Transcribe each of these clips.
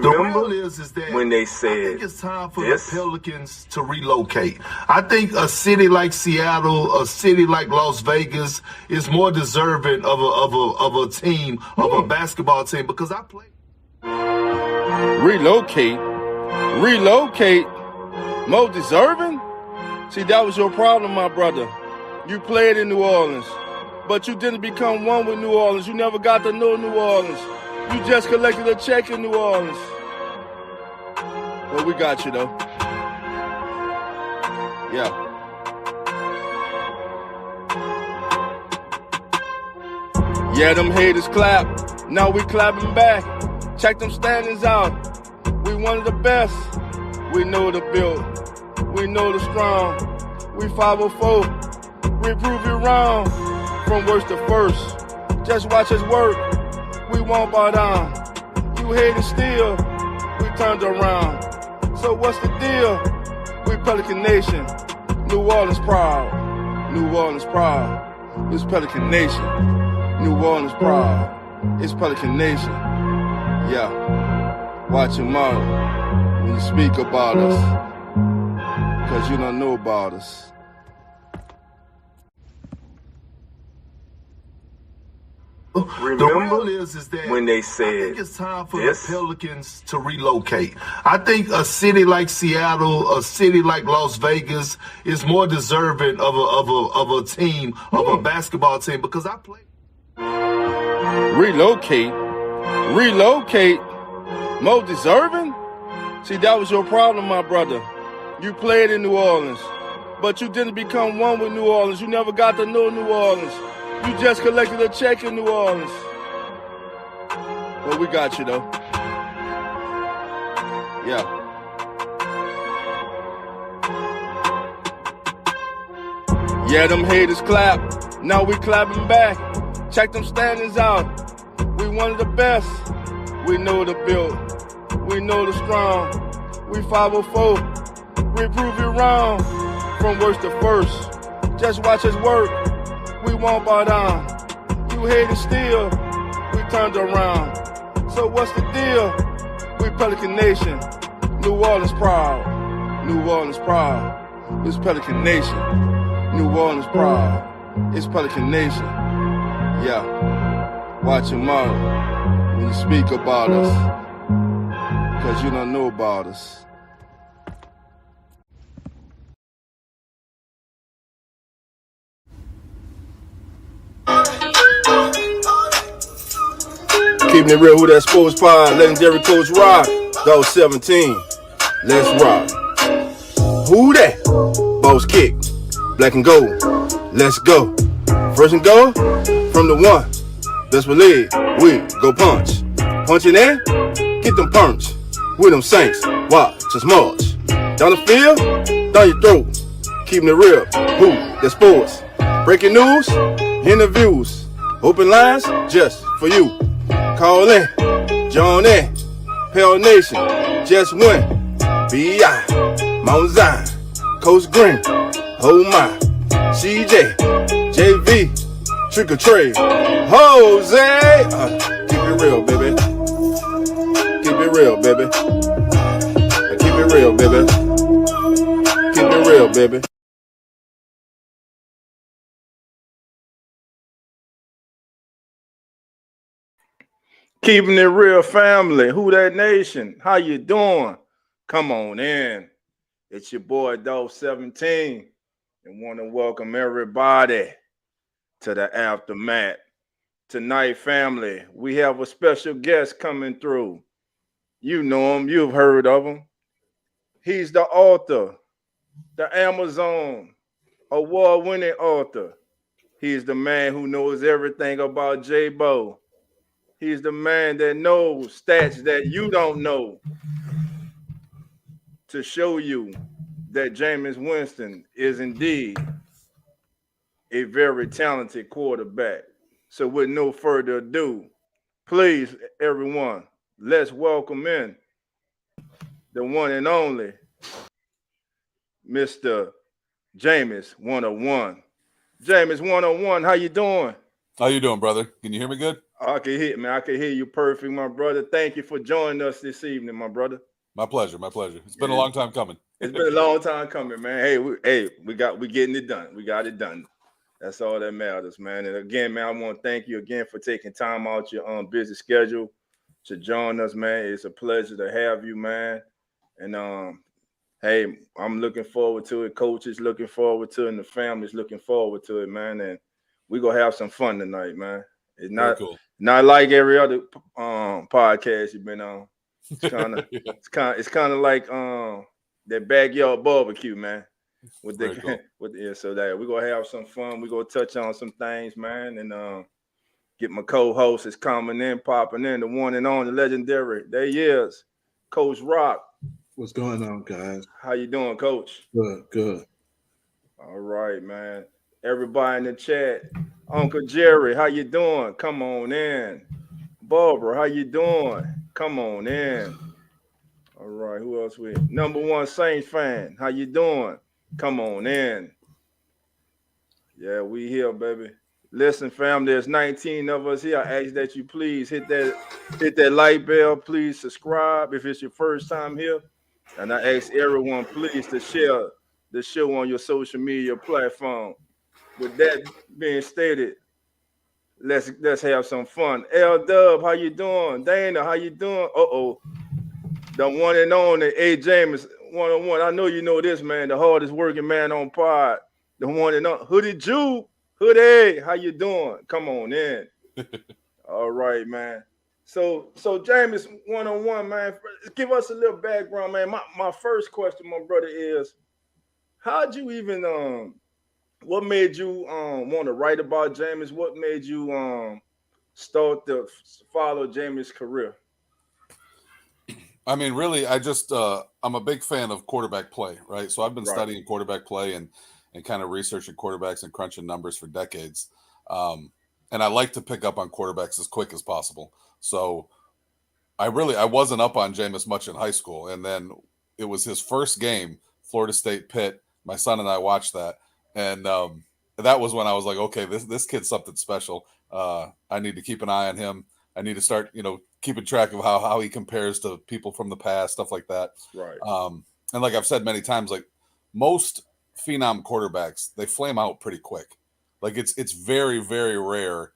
Remember is that when they I said think it's time for this? the Pelicans to relocate. I think a city like Seattle, a city like Las Vegas is more deserving of a team, of a basketball team, because I play. Relocate? More deserving? See, that was your problem, my brother. You played in New Orleans, but you didn't become one with New Orleans. You never got to know New Orleans. You just collected a check in New Orleans. Well, we got you, though. Yeah. Yeah, them haters clap. Now we clapping back. Check them standings out. We one of the best. We know the build. We know the strong. We 504. We prove you wrong. From worst to first. Just watch us work. We won't bow down. You hating still. We turned around. So what's the deal? We Pelican Nation. New Orleans proud. New Orleans proud. It's Pelican Nation. New Orleans proud. It's Pelican Nation. Yeah. Watch your mouth when you speak about us. Because you don't know about us. Remember is that when they I said think it's time for this? the Pelicans to relocate. I think a city like Seattle, a city like Las Vegas is more deserving of a team, of a basketball team, because I play. Relocate? More deserving? See, that was your problem, my brother. You played in New Orleans, but you didn't become one with New Orleans. You never got to know New Orleans. You just collected a check in New Orleans. Well, we got you, though. Yeah. Yeah, them haters clap. Now we clapping back. Check them standings out. We one of the best. We know the build. We know the strong. We 504. We prove you wrong. From worst to first. Just watch us work. We won't bow down. You hating still. We turned around. So what's the deal? We Pelican Nation. New Orleans proud. New Orleans proud. It's Pelican Nation. New Orleans proud. It's Pelican Nation. Yeah. Watch your mouth when you speak about us. Because you don't know about us. Keeping it real, who that sports pod, legendary coach Rock, Dog 17. Let's rock. Who that? Boss kick, black and gold. Let's go. First and goal from the one. Best believe we go punch. Punching in, get them punch. With them Saints, watch us march. Down the field, down your throat. Keeping it real, who that sports. Breaking news, interviews, open lines just for you. Call in, join in, Pale Nation, just win. B.I., Mount Zion, Coach Green, oh my, CJ, JV, Trick or Trade, Jose. Keep it real, baby. Keep it real, baby. Keep it real, baby. Keep it real, baby. Keeping it real, family. Who that nation? How you doing? Come on in. It's your boy, Dog 17. And want to welcome everybody to the Aftermath. Tonight, family, we have a special guest coming through. You know him. You've heard of him. He's the author, the Amazon award-winning author. He's the man who knows everything about J-Bo. He's the man that knows stats that you don't know to show you that Jameis Winston is indeed a very talented quarterback. So with no further ado, please, everyone, let's welcome in the one and only Mr. Jameis 101. Jameis 101, how you doing? How you doing, brother? Can you hear me good? I can hear, man. I can hear you perfect, my brother. Thank you for joining us this evening, my brother. My pleasure. My pleasure. It's been a long time coming. It's been a long time coming, man. Hey, we getting it done. We got it done. That's all that matters, man. And again, man, I want to thank you again for taking time out your busy schedule to join us, man. It's a pleasure to have you, man. And hey, I'm looking forward to it. Coach is looking forward to it, and the family's looking forward to it, man. And we're gonna have some fun tonight, man. It's not like every other podcast you've been on. It's kind of it's kind of like that backyard barbecue, man. So that we're gonna have some fun. We're gonna touch on some things, man, and get my co-host is coming in, popping in, the one and only legendary. There he is, Coach Rock. What's going on, guys? How you doing, Coach? Good. All right, man. Everybody in the chat. Uncle Jerry, how you doing? Come on in. Barbara, how you doing? Come on in. All right, who else we? Number one Saints fan, how you doing? Come on in. Yeah, we here, baby. Listen, fam, there's 19 of us here. I ask that you please hit that like bell. Please subscribe if it's your first time here. And I ask everyone, please, to share the show on your social media platform. With that being stated, let's have some fun. L Dub, how you doing? Dana, how you doing? The one and only A. Jameis, 101. I know you know this, man. The hardest working man on pod. The one and only Hoodie Jew. Hoodie, how you doing? Come on in. All right, man. So Jameis, 101, man. Give us a little background, man. My first question, my brother, is how'd you even what made you want to write about Jameis? What made you start to follow Jameis' career? I mean, really, I'm a big fan of quarterback play, right? So I've been studying quarterback play and kind of researching quarterbacks and crunching numbers for decades. And I like to pick up on quarterbacks as quick as possible. So I wasn't up on Jameis much in high school. And then it was his first game, Florida State Pitt. My son and I watched that. And that was when I was like, okay, this kid's something special. I need to keep an eye on him. I need to start, keeping track of how he compares to people from the past, stuff like that. Right. And like I've said many times, like most phenom quarterbacks, they flame out pretty quick. Like it's very, very rare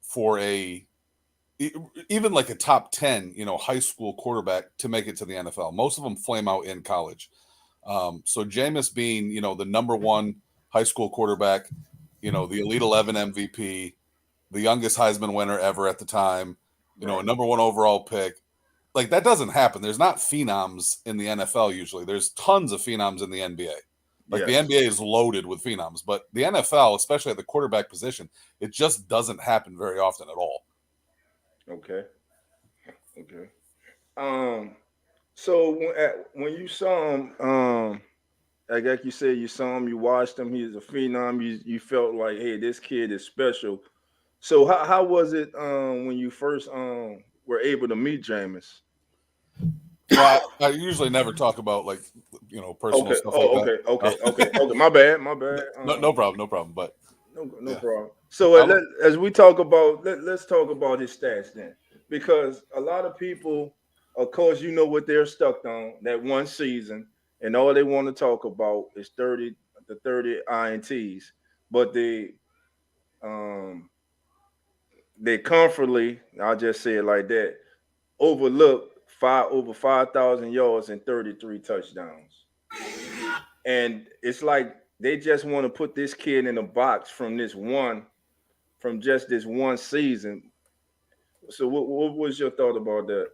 for even like a top 10, high school quarterback to make it to the NFL. Most of them flame out in college. So Jameis being, the number one high school quarterback, the Elite 11 MVP, the youngest Heisman winner ever at the time, a number one overall pick. Like that doesn't happen. There's not phenoms in the NFL usually. There's tons of phenoms in the NBA. Like the NBA is loaded with phenoms, but the NFL, especially at the quarterback position, it just doesn't happen very often at all. Okay. So when you saw him, like you said, you saw him, you watched him, he's a phenom, you felt like, hey, this kid is special. So how was it when you first were able to meet Jameis? Well, I usually never talk about personal stuff like that. Okay. My bad. No problem. But no problem. So as we talk about, let's talk about his stats then, because a lot of people, of course, what they're stuck on that one season, and all they want to talk about is 30 INTs, but they comfortably, I'll just say it like that, overlook over 5,000 yards and 33 touchdowns. And it's like they just want to put this kid in a box from just this one season. So what was your thought about that?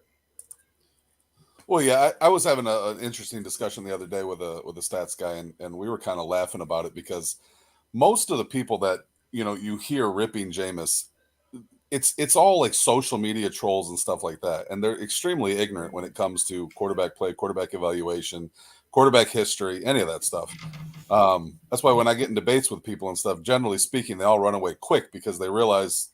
Well, yeah, I was having an interesting discussion the other day with a stats guy, and we were kind of laughing about it because most of the people that, you hear ripping Jameis, it's all like social media trolls and stuff like that. And they're extremely ignorant when it comes to quarterback play, quarterback evaluation, quarterback history, any of that stuff. That's why when I get in debates with people and stuff, generally speaking, they all run away quick because they realize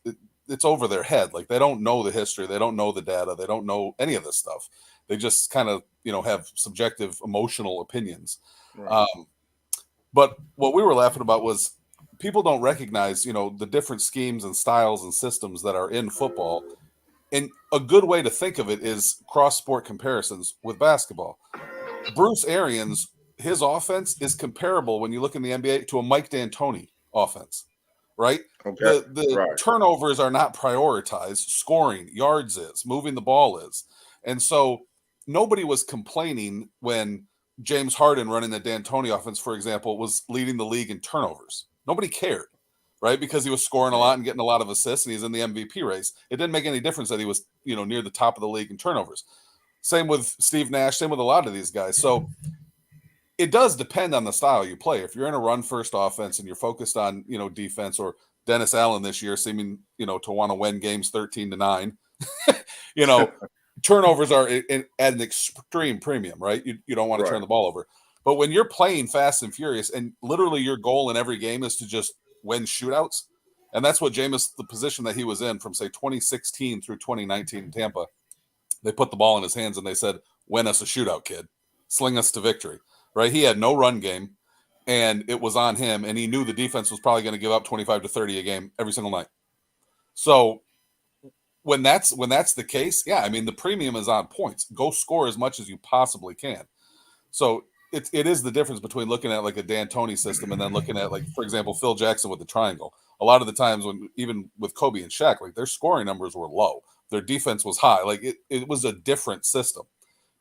it's over their head. Like they don't know the history. They don't know the data. They don't know any of this stuff. They just kind of, have subjective emotional opinions. Right. But what we were laughing about was people don't recognize, the different schemes and styles and systems that are in football. And a good way to think of it is cross-sport comparisons with basketball. Bruce Arians, his offense is comparable when you look in the NBA to a Mike D'Antoni offense, right? Okay. The turnovers are not prioritized. Scoring, yards is, moving the ball is. And so nobody was complaining when James Harden running the D'Antoni offense, for example, was leading the league in turnovers. Nobody cared, right? Because he was scoring a lot and getting a lot of assists, and he's in the MVP race. It didn't make any difference that he was, near the top of the league in turnovers. Same with Steve Nash, same with a lot of these guys. So it does depend on the style you play. If you're in a run-first offense and you're focused on, defense, or Dennis Allen this year seeming, to want to win games 13-9, turnovers are at an extreme premium, right? You don't want to turn the ball over. But when you're playing fast and furious, and literally your goal in every game is to just win shootouts, and that's what Jameis, the position that he was in from, say, 2016 through 2019 in Tampa, they put the ball in his hands and they said, win us a shootout, kid. Sling us to victory, right? He had no run game, and it was on him, and he knew the defense was probably going to give up 25 to 30 a game every single night. So when that's the case, yeah, I mean, the premium is on points. Go score as much as you possibly can. So it is the difference between looking at like a D'Antoni system and then looking at, like, for example, Phil Jackson with the triangle. A lot of the times when, even with Kobe and Shaq, like, their scoring numbers were low. Their defense was high. Like, it was a different system.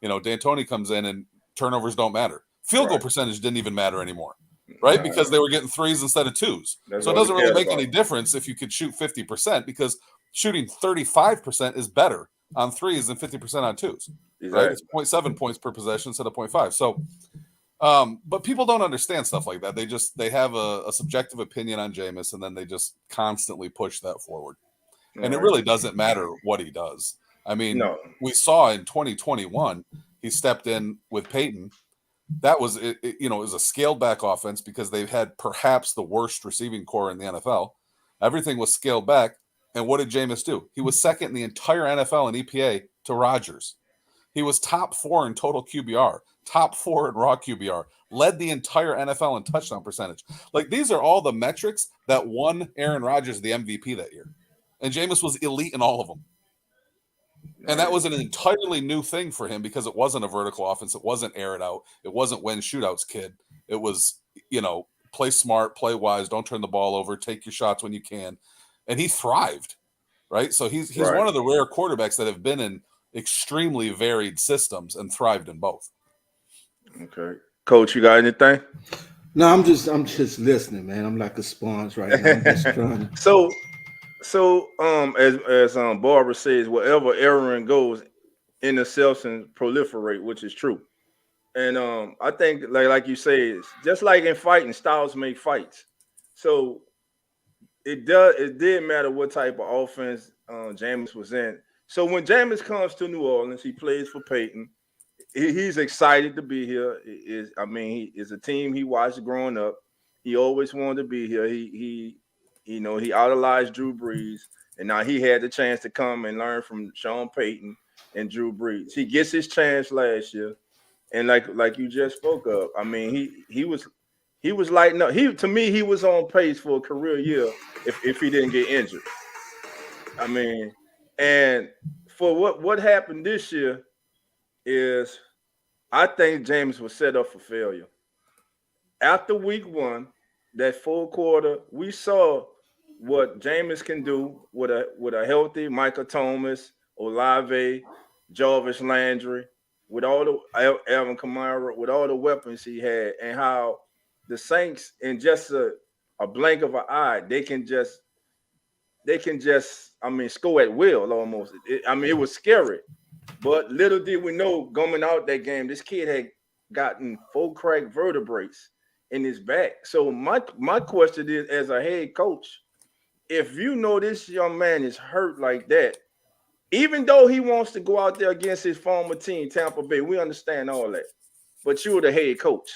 D'Antoni comes in and turnovers don't matter. Field goal percentage didn't even matter anymore, right? Because they were getting threes instead of twos. So it doesn't really make any difference if you could shoot 50%, because shooting 35% is better on threes than 50% on twos, right? It's 0.7 points per possession instead of 0.5. So, but people don't understand stuff like that. They have a subjective opinion on Jameis, and then they just constantly push that forward. And it really doesn't matter what he does. I mean, we saw in 2021, he stepped in with Peyton. That was, it was a scaled back offense because they've had perhaps the worst receiving core in the NFL. Everything was scaled back. And what did Jameis do? He was second in the entire NFL in EPA to Rodgers. He was top 4 in total QBR, top 4 in raw QBR, led the entire NFL in touchdown percentage. Like, these are all the metrics that won Aaron Rodgers the MVP that year. And Jameis was elite in all of them. And that was an entirely new thing for him because it wasn't a vertical offense. It wasn't air it out. It wasn't win shootouts, kid. It was, play smart, play wise, don't turn the ball over, take your shots when you can. And he thrived, right? So he's one of the rare quarterbacks that have been in extremely varied systems and thrived in both. Okay. Coach, you got anything? No, I'm just listening, man. I'm like a sponge right now. I'm just trying to... So, as Barbara says, wherever Aaron goes, interceptions proliferate, which is true. And I think, like you say, it's just like in fighting, styles make fights. So it did matter what type of offense Jameis was in. So when Jameis comes to New Orleans, he plays for Peyton. He's excited to be here. He is a team he watched growing up. He always wanted to be here. He idolized Drew Brees, and now he had the chance to come and learn from Sean Payton and Drew Brees. He gets his chance last year, and like you just spoke of, I mean, he was lighting up. To me, he was on pace for a career year if he didn't get injured. I mean, and for what happened this year is, I think Jameis was set up for failure. After week 1, that full quarter, we saw what Jameis can do with a healthy Michael Thomas, Olave, Jarvis Landry, with all the Alvin Kamara, with all the weapons he had, and how the Saints, in just a blink of an eye, they can just score at will almost. It was scary. But little did we know, coming out that game, this kid had gotten 4 cracked vertebrae in his back. So my question is, as a head coach, if you know this young man is hurt like that, even though he wants to go out there against his former team, Tampa Bay, we understand all that. But you're the head coach.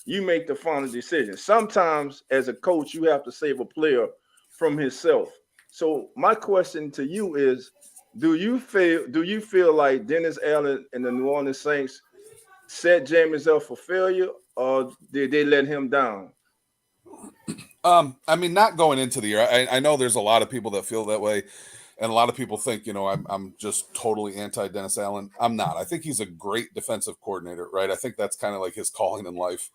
You make the final decision. Sometimes, as a coach, you have to save a player from himself. So my question to you is, do you feel like Dennis Allen and the New Orleans Saints set Jameis up for failure, or did they let him down? I mean, not going into the year. I know there's a lot of people that feel that way, and a lot of people think, I'm just totally anti Dennis Allen. I'm not. I think he's a great defensive coordinator, right? I think that's kind of like his calling in life.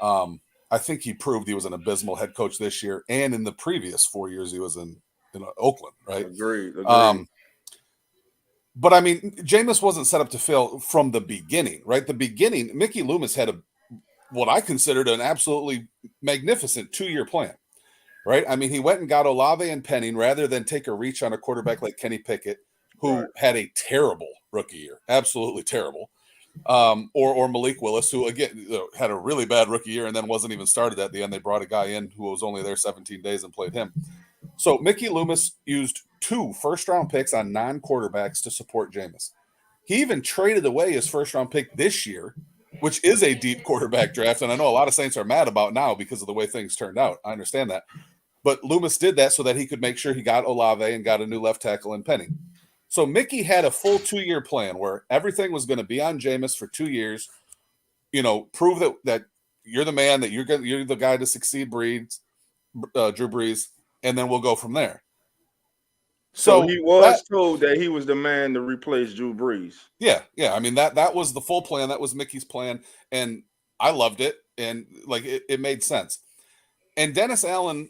I think he proved he was an abysmal head coach this year, and in the previous 4 years he was in Oakland, right? Agreed. But I mean, Jameis wasn't set up to fail from the beginning, right? The beginning, Mickey Loomis had what I considered an absolutely magnificent 2-year plan, right? I mean, he went and got Olave and Penning rather than take a reach on a quarterback like Kenny Pickett, who had a terrible rookie year, absolutely terrible. Or Malik Willis, who again had a really bad rookie year and then wasn't even started at the end. They brought a guy in who was only there 17 days and played him. So Mickey Loomis used 2 first-round picks on non-quarterbacks to support Jameis. He even traded away his first-round pick this year, which is a deep quarterback draft, and I know a lot of Saints are mad about now because of the way things turned out. I understand that. But Loomis did that so that he could make sure he got Olave and got a new left tackle in Penning. So Mickey had a full 2-year plan where everything was going to be on Jameis for 2 years. Prove that you're the man, that you're the guy to succeed Drew Brees, and then we'll go from there. So he was told that he was the man to replace Drew Brees. Yeah. I mean, that was the full plan. That was Mickey's plan, and I loved it, and it made sense. And Dennis Allen,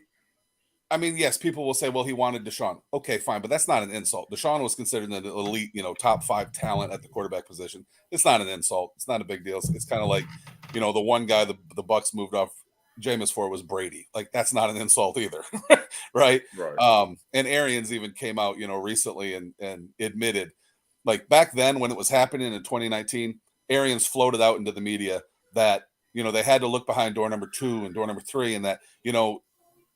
I mean, yes, people will say, well, he wanted Deshaun. Okay, fine, but that's not an insult. Deshaun was considered an elite, top 5 talent at the quarterback position. It's not an insult. It's not a big deal. It's kind of like, the one guy the Bucs moved off Jameis for was Brady. Like, that's not an insult either, right? And Arians even came out, recently and admitted, like back then when it was happening in 2019, Arians floated out into the media that, they had to look behind door number 2 and door number 3, and that,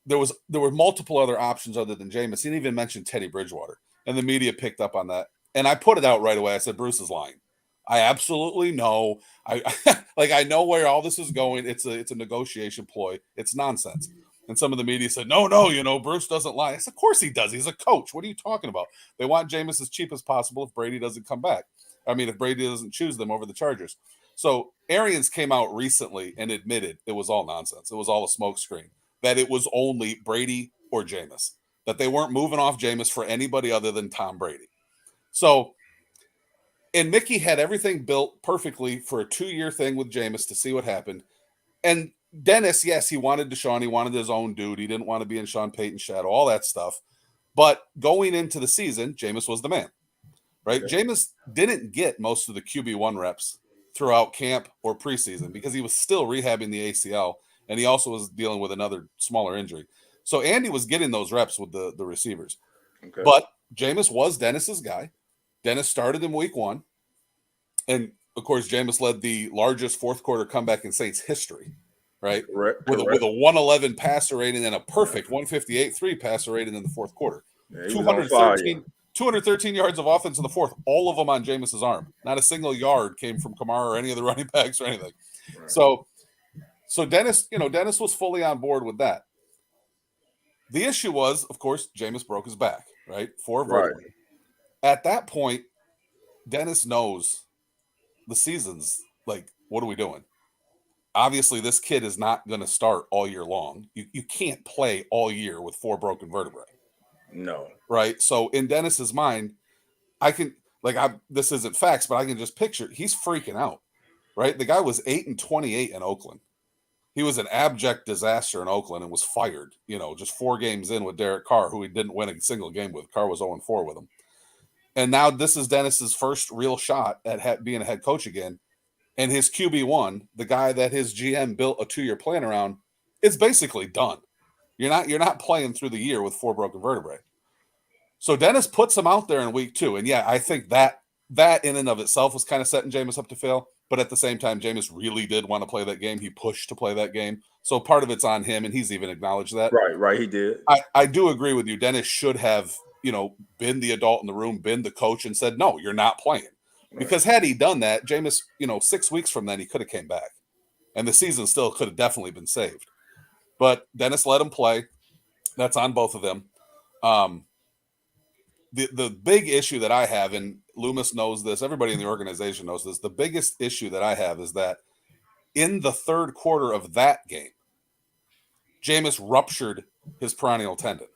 there were multiple other options other than Jameis. He even mentioned Teddy Bridgewater, and the media picked up on that. And I put it out right away. I said, Bruce is lying. I absolutely know. I know where all this is going. It's a negotiation ploy. It's nonsense. And some of the media said, no, Bruce doesn't lie. I said, of course he does. He's a coach. What are you talking about? They want Jameis as cheap as possible if Brady doesn't come back. I mean, if Brady doesn't choose them over the Chargers. So Arians came out recently and admitted it was all nonsense. It was all a smokescreen. That it was only Brady or Jameis, that they weren't moving off Jameis for anybody other than Tom Brady. So, and Mickey had everything built perfectly for a 2-year thing with Jameis to see what happened. And Dennis, yes, he wanted Deshaun. He wanted his own dude. He didn't want to be in Sean Payton's shadow, all that stuff. But going into the season, Jameis was the man, right? Okay. Jameis didn't get most of the QB1 reps throughout camp or preseason because he was still rehabbing the ACL. And he also was dealing with another smaller injury. So Andy was getting those reps with the receivers. Okay. But Jameis was Dennis's guy. Dennis started in week 1. And, of course, Jameis led the largest fourth-quarter comeback in Saints history, right? Correct. With a 111 passer rating and a perfect 158.3 passer rating in the fourth quarter. Yeah, 213 yards of offense in the fourth, all of them on Jameis's arm. Not a single yard came from Kamara or any of the running backs or anything. Right. So Dennis, Dennis was fully on board with that. The issue was, of course, Jameis broke his back, right? 4 vertebrae. Right. At that point, Dennis knows the season's like, what are we doing? Obviously, this kid is not going to start all year long. You can't play all year with 4 broken vertebrae. No. Right? So in Dennis's mind, this isn't facts, but I can just picture, he's freaking out, right? The guy was 8-28 in Oakland. He was an abject disaster in Oakland and was fired, just 4 games in with Derek Carr, who he didn't win a single game with. Carr was 0-4 with him. And now this is Dennis's first real shot at being a head coach again. And his QB1, the guy that his GM built a 2-year plan around, is basically done. You're not playing through the year with 4 broken vertebrae. So Dennis puts him out there in week 2. And yeah, I think that in and of itself was kind of setting Jameis up to fail. But at the same time, Jameis really did want to play that game. He pushed to play that game. So part of it's on him, and he's even acknowledged that. Right, he did. I do agree with you. Dennis should have, been the adult in the room, been the coach, and said, no, you're not playing. Right. Because had he done that, Jameis, 6 weeks from then, he could have came back. And the season still could have definitely been saved. But Dennis let him play. That's on both of them. The big issue that I have, and Loomis knows this, everybody in the organization knows this, the biggest issue that I have is that in the third quarter of that game, Jameis ruptured his peroneal tendon.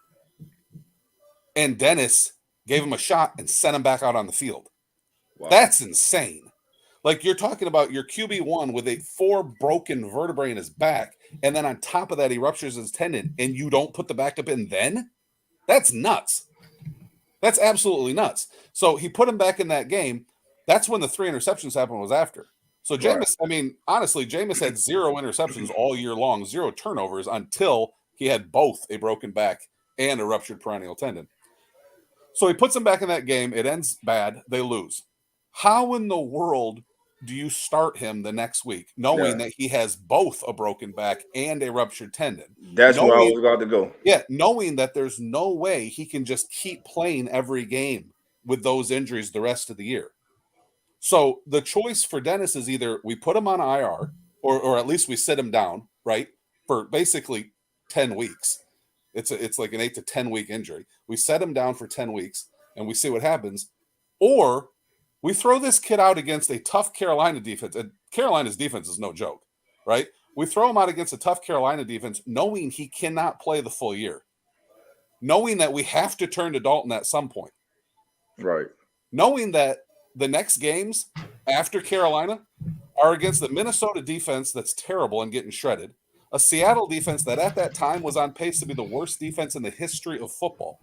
And Dennis gave him a shot and sent him back out on the field. Wow. That's insane. Like, you're talking about your QB1 with 4 broken vertebrae in his back, and then on top of that, he ruptures his tendon, and you don't put the backup in then? That's nuts. That's absolutely nuts. So he put him back in that game. That's when the 3 interceptions happened was after. So Jameis, I mean, honestly, Jameis had 0 interceptions all year long, 0 turnovers until he had both a broken back and a ruptured peroneal tendon. So he puts him back in that game. It ends bad. They lose. How in the world do you start him the next week knowing that he has both a broken back and a ruptured tendon? That's where I was about to go. Yeah, knowing that there's no way he can just keep playing every game with those injuries the rest of the year. So the choice for Dennis is either we put him on IR or at least we sit him down, right, for basically 10 weeks. It's like an 8 to 10 week injury. We set him down for 10 weeks and we see what happens. Or we throw this kid out against a tough Carolina defense. And Carolina's defense is no joke, right? We throw him out against a tough Carolina defense knowing he cannot play the full year. Knowing that we have to turn to Dalton at some point. Right. Knowing that the next games after Carolina are against the Minnesota defense that's terrible and getting shredded. A Seattle defense that at that time was on pace to be the worst defense in the history of football.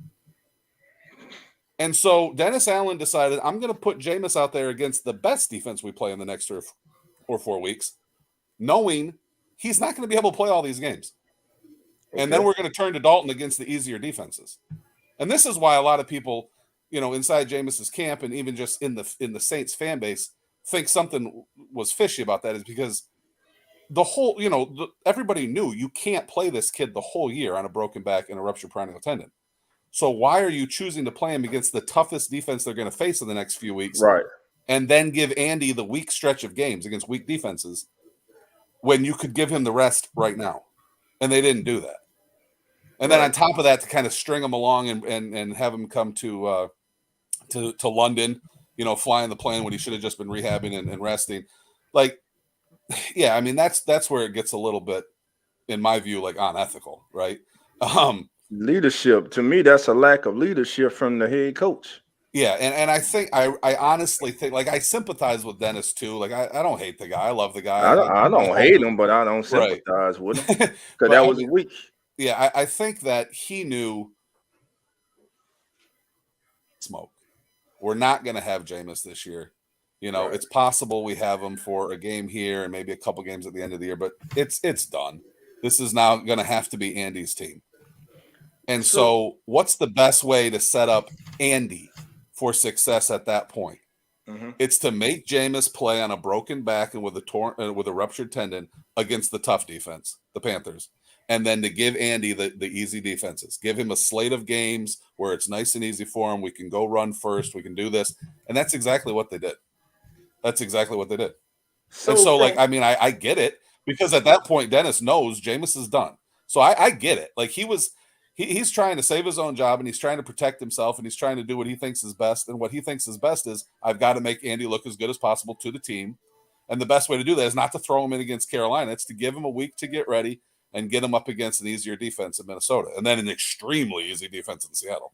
And so Dennis Allen decided, I'm going to put Jameis out there against the best defense we play in the next 3 or 4 weeks, knowing he's not going to be able to play all these games. Okay. And then we're going to turn to Dalton against the easier defenses. And this is why a lot of people, inside Jameis's camp and even just in the Saints fan base think something was fishy about that, is because the whole, everybody knew you can't play this kid the whole year on a broken back and a ruptured peroneal tendon. So why are you choosing to play him against the toughest defense they're going to face in the next few weeks? Right. And then give Andy the weak stretch of games against weak defenses when you could give him the rest right now? And they didn't do that. And then on top of that, to kind of string him along and have him come to London, flying the plane when he should have just been rehabbing and resting. Like, yeah, I mean, that's where it gets a little bit, in my view, like unethical, right? Leadership, to me, that's a lack of leadership from the head coach. Yeah, and I think I honestly think, like, I sympathize with Dennis too. Like, I don't hate the guy. I love the guy. I don't hate him, but I don't sympathize with him because that was a week. Yeah, I think that he knew smoke. We're not going to have Jameis this year. It's possible we have him for a game here and maybe a couple games at the end of the year, but it's done. This is now going to have to be Andy's team. And so what's the best way to set up Andy for success at that point? Mm-hmm. It's to make Jameis play on a broken back and with a ruptured tendon against the tough defense, the Panthers, and then to give Andy the easy defenses. Give him a slate of games where it's nice and easy for him. We can go run first. We can do this. And that's exactly what they did. That's exactly what they did. I get it, because at that point, Dennis knows Jameis is done. So I get it. Like, he's trying to save his own job, and he's trying to protect himself, and he's trying to do what he thinks is best. And what he thinks is best is, I've got to make Andy look as good as possible to the team. And the best way to do that is not to throw him in against Carolina. It's to give him a week to get ready and get him up against an easier defense in Minnesota, and then an extremely easy defense in Seattle.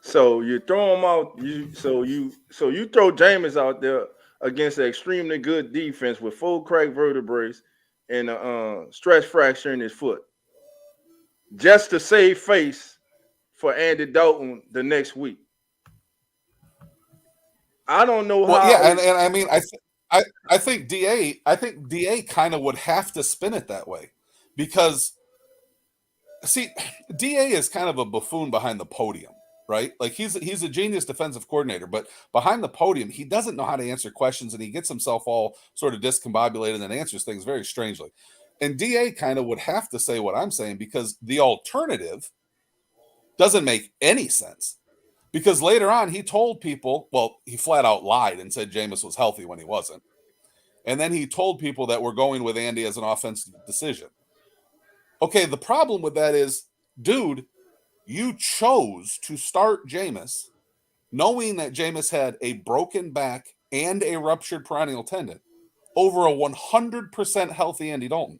So you throw him out. You throw Jameis out there against an extremely good defense with 4 cracked vertebrae and a stress fracture in his foot, just to save face for Andy Dalton the next week. I don't know how. Yeah, and I mean, I think DA kind of would have to spin it that way, because, see, DA is kind of a buffoon behind the podium, right? Like, he's a genius defensive coordinator, but behind the podium, he doesn't know how to answer questions, and he gets himself all sort of discombobulated and answers things very strangely. And DA kind of would have to say what I'm saying, because the alternative doesn't make any sense. Because later on, he told people, well, he flat out lied and said Jameis was healthy when he wasn't. And then he told people that we're going with Andy as an offensive decision. Okay, the problem with that is, dude, you chose to start Jameis knowing that Jameis had a broken back and a ruptured peroneal tendon over a 100% healthy Andy Dalton.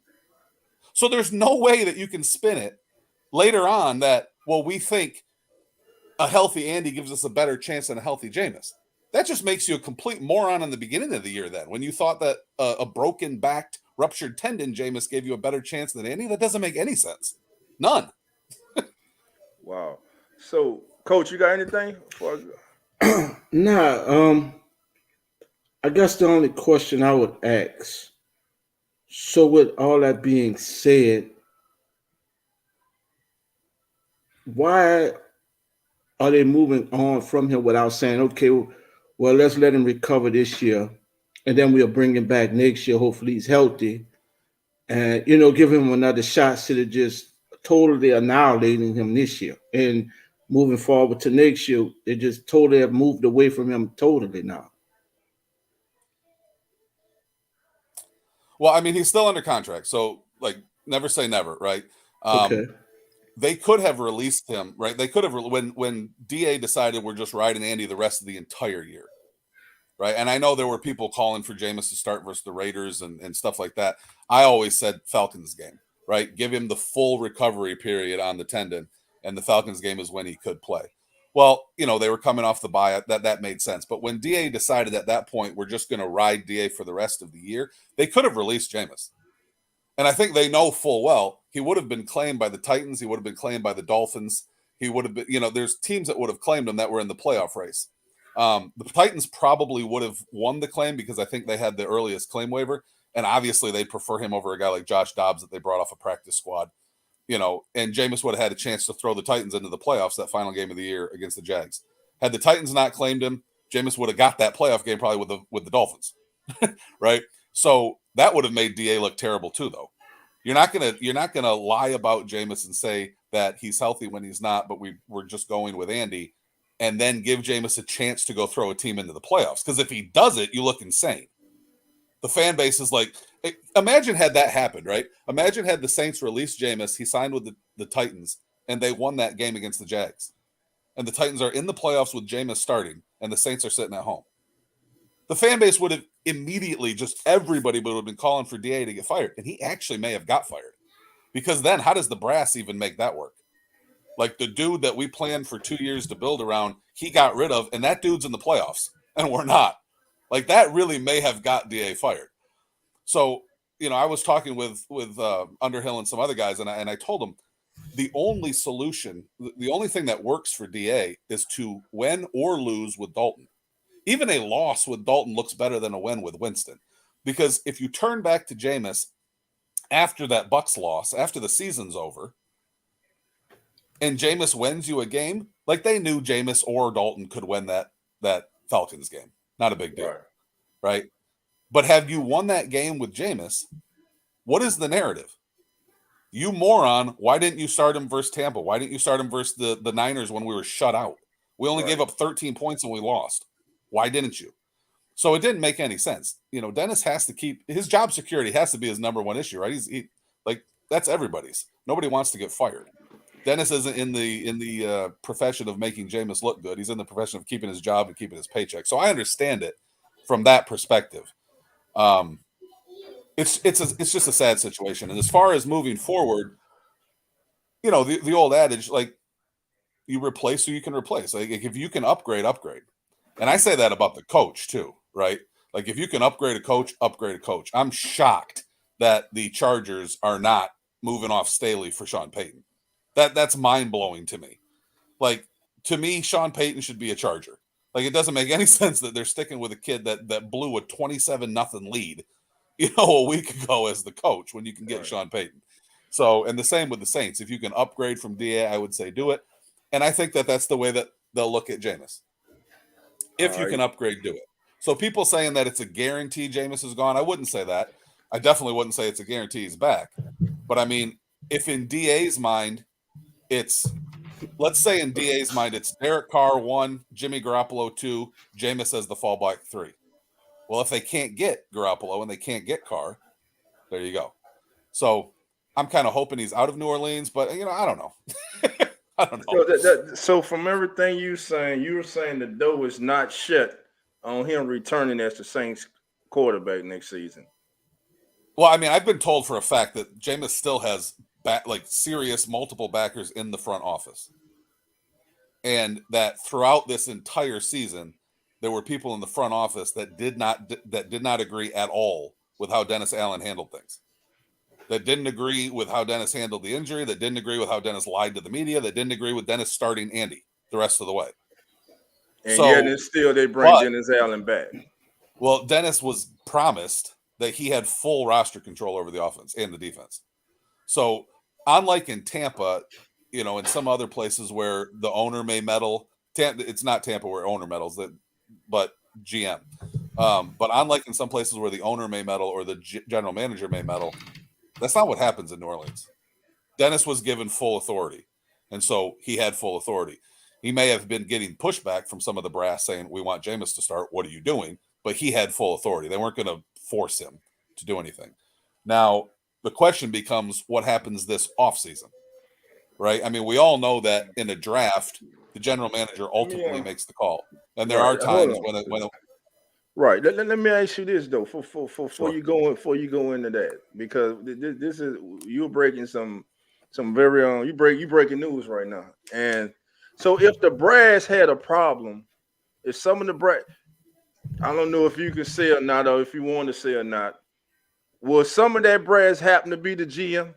So there's no way that you can spin it later on that, well, we think a healthy Andy gives us a better chance than a healthy Jameis. That just makes you a complete moron in the beginning of the year then. When you thought that a broken-backed, ruptured tendon Jameis gave you a better chance than Andy, that doesn't make any sense. None. Wow. So, Coach, you got anything? Nah, I guess the only question I would ask, so with all that being said, why are they moving on from him without saying, okay, well, let's let him recover this year, and then we'll bring him back next year. Hopefully he's healthy, and, give him another shot instead of just totally annihilating him this year. And moving forward to next year, they just totally have moved away from him totally now. Well, I mean, he's still under contract, so, like, never say never, right? Okay. They could have released him, right? They could have, when DA decided we're just riding Andy the rest of the entire year, right? And I know there were people calling for Jameis to start versus the Raiders and stuff like that. I always said Falcons game, right? Give him the full recovery period on the tendon, and the Falcons game is when he could play. Well, they were coming off the bye. That made sense. But when DA decided at that point we're just going to ride DA for the rest of the year, they could have released Jameis. And I think they know full well he would have been claimed by the Titans. He would have been claimed by the Dolphins. He would have been, there's teams that would have claimed him that were in the playoff race. The Titans probably would have won the claim because I think they had the earliest claim waiver. And obviously they prefer him over a guy like Josh Dobbs that they brought off a practice squad. And Jameis would have had a chance to throw the Titans into the playoffs that final game of the year against the Jags. Had the Titans not claimed him, Jameis would have got that playoff game probably with the Dolphins, right? So that would have made DA look terrible too, though. You're not gonna lie about Jameis and say that he's healthy when he's not, but we're just going with Andy, and then give Jameis a chance to go throw a team into the playoffs. Because if he does it, you look insane. The fan base is like, imagine had that happened, right? Imagine had the Saints released Jameis, he signed with the Titans, and they won that game against the Jags. And the Titans are in the playoffs with Jameis starting, and the Saints are sitting at home. The fan base would have immediately, everybody would have been calling for DA to get fired. And he actually may have got fired. Because then how does the brass even make that work? Like the dude that we planned for 2 years to build around, he got rid of, and that dude's in the playoffs, and we're not. Like that really may have got DA fired. So, I was talking with Underhill and some other guys, and I told them the only solution, the only thing that works for DA is to win or lose with Dalton. Even a loss with Dalton looks better than a win with Winston. Because if you turn back to Jameis after that Bucs loss, after the season's over, and Jameis wins you a game, like they knew Jameis or Dalton could win that Falcons game. Not a big deal, right? But have you won that game with Jameis? What is the narrative? You moron, why didn't you start him versus Tampa? Why didn't you start him versus the Niners when we were shut out? We only gave up 13 points and we lost. Why didn't you? So it didn't make any sense. Dennis has to keep his job security has to be his number one issue, right? That's everybody's. Nobody wants to get fired. Dennis isn't in the profession of making Jameis look good. He's in the profession of keeping his job and keeping his paycheck. So I understand it from that perspective. It's just a sad situation. And as far as moving forward, the old adage, like you replace who you can replace. Like if you can upgrade. And I say that about the coach too, right? Like if you can upgrade a coach. I'm shocked that the Chargers are not moving off Staley for Sean Payton. That's mind-blowing to me. Like, to me, Sean Payton should be a Charger. Like, it doesn't make any sense that they're sticking with a kid that blew a 27-0 lead, a week ago as the coach when you can get Sean Payton. So, and the same with the Saints. If you can upgrade from DA, I would say do it. And I think that's the way that they'll look at Jameis. If you can upgrade, do it. So people saying that it's a guarantee Jameis is gone, I wouldn't say that. I definitely wouldn't say it's a guarantee he's back. But, I mean, if in DA's mind, let's say in DA's mind, it's Derek Carr 1, Jimmy Garoppolo 2, Jameis as the fallback 3. Well, if they can't get Garoppolo and they can't get Carr, there you go. So I'm kind of hoping he's out of New Orleans, but, I don't know. I don't know. So from everything you were saying the door is not shut on him returning as the Saints quarterback next season. Well, I mean, I've been told for a fact that Jameis still has serious multiple backers in the front office, and that throughout this entire season, there were people in the front office that did not agree at all with how Dennis Allen handled things. That didn't agree with how Dennis handled the injury. That didn't agree with how Dennis lied to the media. That didn't agree with Dennis starting Andy the rest of the way. And yet, and still they bring Dennis Allen back. Well, Dennis was promised that he had full roster control over the offense and the defense. So, unlike in Tampa, in some other places where the owner may meddle, it's not Tampa where owner meddles, but GM. But unlike in some places where the owner may meddle or the general manager may meddle, that's not what happens in New Orleans. Dennis was given full authority, and so he had full authority. He may have been getting pushback from some of the brass saying, we want Jameis to start. What are you doing? But he had full authority. They weren't going to force him to do anything. Now, the question becomes what happens this offseason, right? I mean, we all know that in a draft, the general manager ultimately makes the call. And there are times when Right. Let me ask you this though, before you go into that, because this is you're breaking some very you breaking news right now. And so if the brass had a problem, if some of the brass, I don't know if you can say or not, or if you want to say or not, will some of that brass happen to be the GM?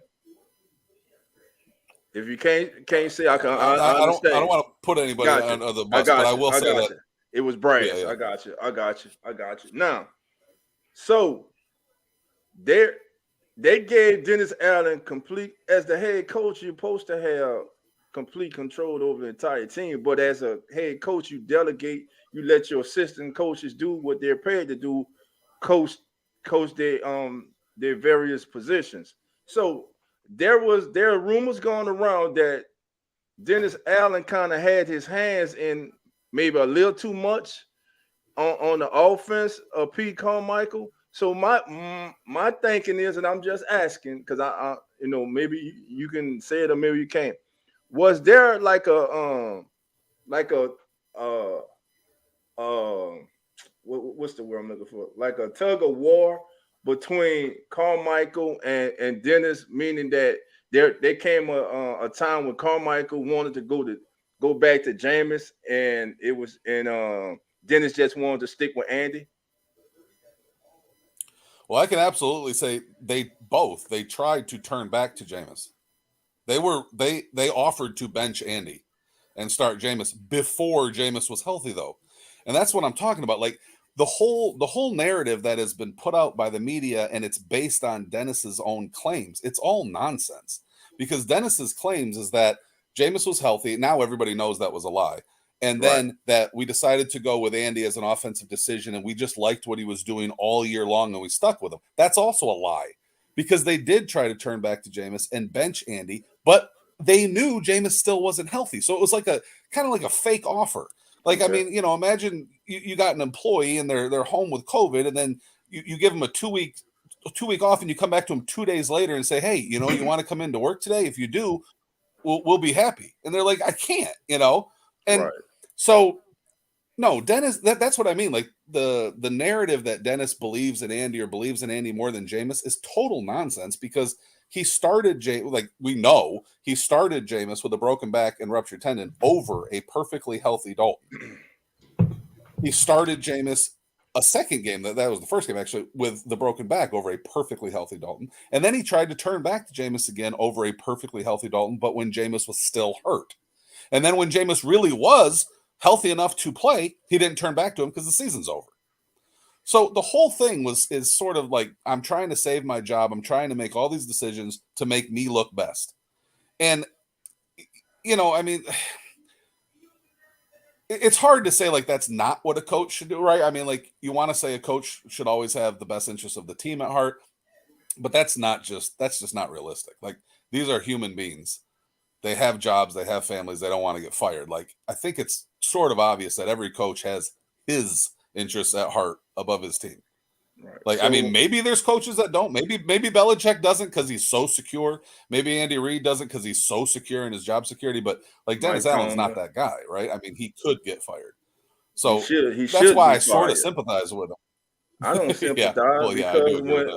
If you can't say, I understand. I don't want to put anybody on the bus, but I will say that it was brass. Yeah. I got you. Now, so they gave Dennis Allen complete, as the head coach, you're supposed to have complete control over the entire team. But as a head coach, you delegate, you let your assistant coaches do what they're paid to do, coach their various positions. So there are rumors going around that Dennis Allen kind of had his hands in maybe a little too much on the offense of Pete Carmichael. So my thinking is, and I'm just asking because I maybe you can say it or maybe you can't. Was there like a what's the word I'm looking for? Like a tug of war between Carmichael and Dennis, meaning that there came a time when Carmichael wanted to go back to Jameis, and Dennis just wanted to stick with Andy. Well, I can absolutely say they tried to turn back to Jameis. They offered to bench Andy and start Jameis before Jameis was healthy, though. And that's what I'm talking about. Like the whole narrative that has been put out by the media, and it's based on Dennis's own claims. It's all nonsense, because Dennis's claims is that Jameis was healthy. Now everybody knows that was a lie. And then that we decided to go with Andy as an offensive decision, and we just liked what he was doing all year long, and we stuck with him. That's also a lie, because they did try to turn back to Jameis and bench Andy, but they knew Jameis still wasn't healthy. So it was like a kind of like a fake offer. Like, okay. I mean, imagine you got an employee and they're home with COVID, and then you give them a 2 week off, and you come back to them 2 days later and say, hey, you want to come into work today? If you do, we'll be happy. And they're like, I can't, And so, no, Dennis, that's what I mean. Like the narrative that Dennis believes in Andy or believes in Andy more than Jameis is total nonsense, because he started we know he started Jameis with a broken back and ruptured tendon over a perfectly healthy Dalton. He started Jameis a second game, that was the first game actually, with the broken back over a perfectly healthy Dalton. And then he tried to turn back to Jameis again over a perfectly healthy Dalton, but when Jameis was still hurt. And then when Jameis really was healthy enough to play, he didn't turn back to him because the season's over. So the whole thing is sort of like, I'm trying to save my job. I'm trying to make all these decisions to make me look best. And, I mean, it's hard to say like that's not what a coach should do, right? I mean, like you want to say a coach should always have the best interest of the team at heart, but that's just not realistic. Like these are human beings. They have jobs, they have families, they don't want to get fired. Like I think it's sort of obvious that every coach has his interests at heart above his team. Right. Like, so, I mean, maybe there's coaches that don't. Maybe Belichick doesn't because he's so secure. Maybe Andy Reid doesn't because he's so secure in his job security. But like Dennis Allen's not that guy, right? I mean, he could get fired. So that's why I sort of sympathize with him. I don't Yeah. sympathize Well, yeah, I do because agree with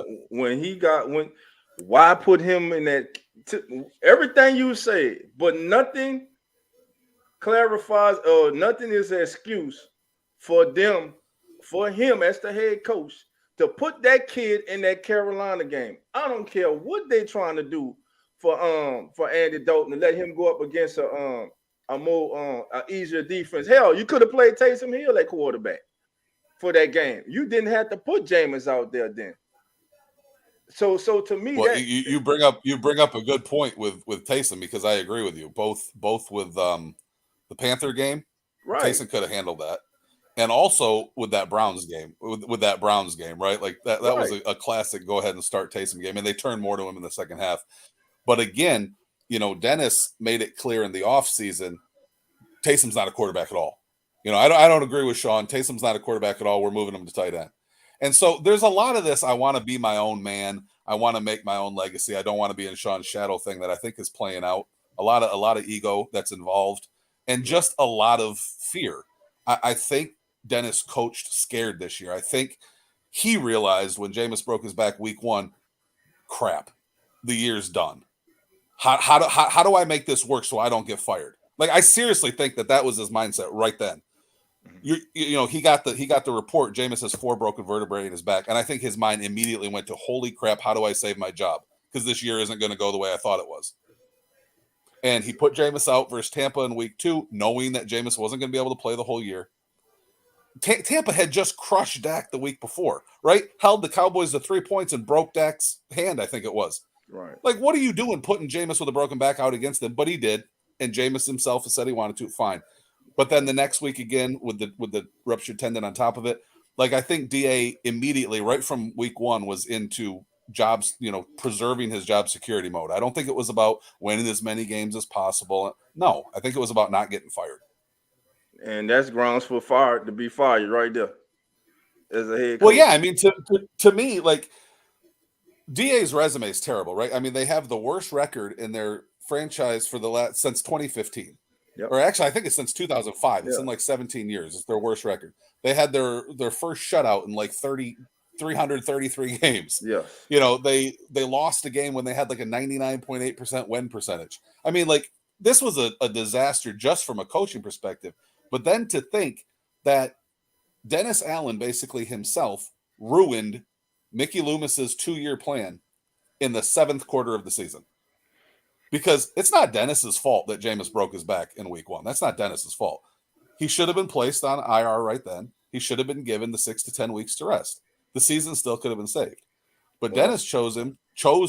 that. why put him in that? Everything you say, but nothing clarifies or nothing is an excuse for him as the head coach to put that kid in that Carolina game. I don't care what they trying to do for Andy Dalton to let him go up against a more easier defense. Hell, you could have played Taysom Hill at quarterback for that game. You didn't have to put Jameis out there then. So to me, Well, that you bring up a good point with Taysom, because I agree with you. Both with the Panther game, right, Taysom could have handled that, and also with that Browns game, right? Like that was right. a classic. Go ahead and start Taysom game, and they turned more to him in the second half. But again, Dennis made it clear in the offseason, Taysom's not a quarterback at all. I don't agree with Sean. Taysom's not a quarterback at all. We're moving him to tight end. And so there's a lot of this. I want to be my own man. I want to make my own legacy. I don't want to be in Sean's shadow thing that I think is playing out. A lot of ego that's involved, and just a lot of fear. I think Dennis coached scared this year. I think he realized when Jameis broke his back week 1, crap, the year's done. How do I make this work so I don't get fired? Like, I seriously think that was his mindset right then. He got the report. Jameis has 4 broken vertebrae in his back, and I think his mind immediately went to, holy crap, how do I save my job? Because this year isn't going to go the way I thought it was. And he put Jameis out versus Tampa in week 2, knowing that Jameis wasn't going to be able to play the whole year. Tampa had just crushed Dak the week before, right? Held the Cowboys to 3 points and broke Dak's hand, I think it was. Right. Like, what are you doing putting Jameis with a broken back out against them? But he did, and Jameis himself has said he wanted to. Fine. But then the next week again with the ruptured tendon on top of it, like, I think DA immediately, right from week 1, was into jobs, preserving his job security mode. I don't think it was about winning as many games as possible. No, I think it was about not getting fired. And that's grounds for to be fired right there as a head coach. Well, yeah, I mean, to me, like, DA's resume is terrible, right? I mean, they have the worst record in their franchise for since 2015. Yep. Or actually, I think it's since 2005. It's Yeah. in like 17 years. It's their worst record. They had their first shutout in like 333 games. Yeah. They lost a game when they had like a 99.8% win percentage. I mean, like, this was a disaster just from a coaching perspective. But then to think that Dennis Allen basically himself ruined Mickey Loomis's 2-year plan in the 7th quarter of the season. Because it's not Dennis's fault that Jameis broke his back in week 1. That's not Dennis's fault. He should have been placed on IR right then. He should have been given the 6 to 10 weeks to rest. The season still could have been saved. But Dennis chose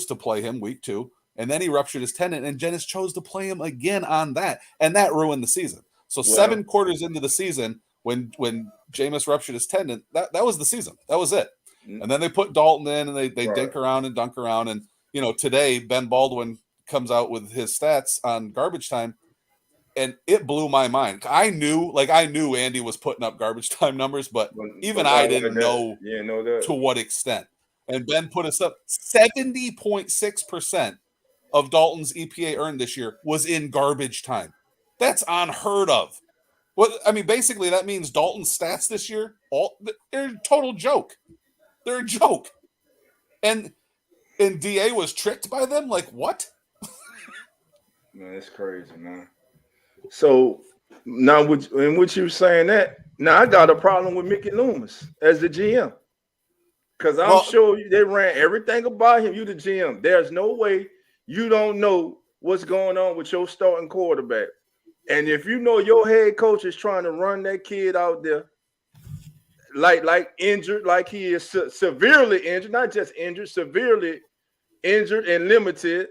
to play him week 2, and then he ruptured his tendon, and Dennis chose to play him again on that, and that ruined the season. So 7 quarters into the season, when Jameis ruptured his tendon, that was the season. That was it. And then they put Dalton in, and they dink around and dunk around. And, today Ben Baldwin comes out with his stats on garbage time, and it blew my mind. I knew Andy was putting up garbage time numbers, but even I didn't know to what extent. And Ben put us up 70.6% of Dalton's EPA earned this year was in garbage time. That's unheard of. Well, I mean, basically that means Dalton's stats this year, they're a total joke. They're a joke. And DA was tricked by them? Like, what? Man, it's crazy, man. So now, in which you saying that, now I got a problem with Mickey Loomis as the GM. Because I'm sure they ran everything about him. You the GM. There's no way you don't know what's going on with your starting quarterback. And if you know your head coach is trying to run that kid out there, like injured, like he is severely injured, not just injured, severely injured and limited,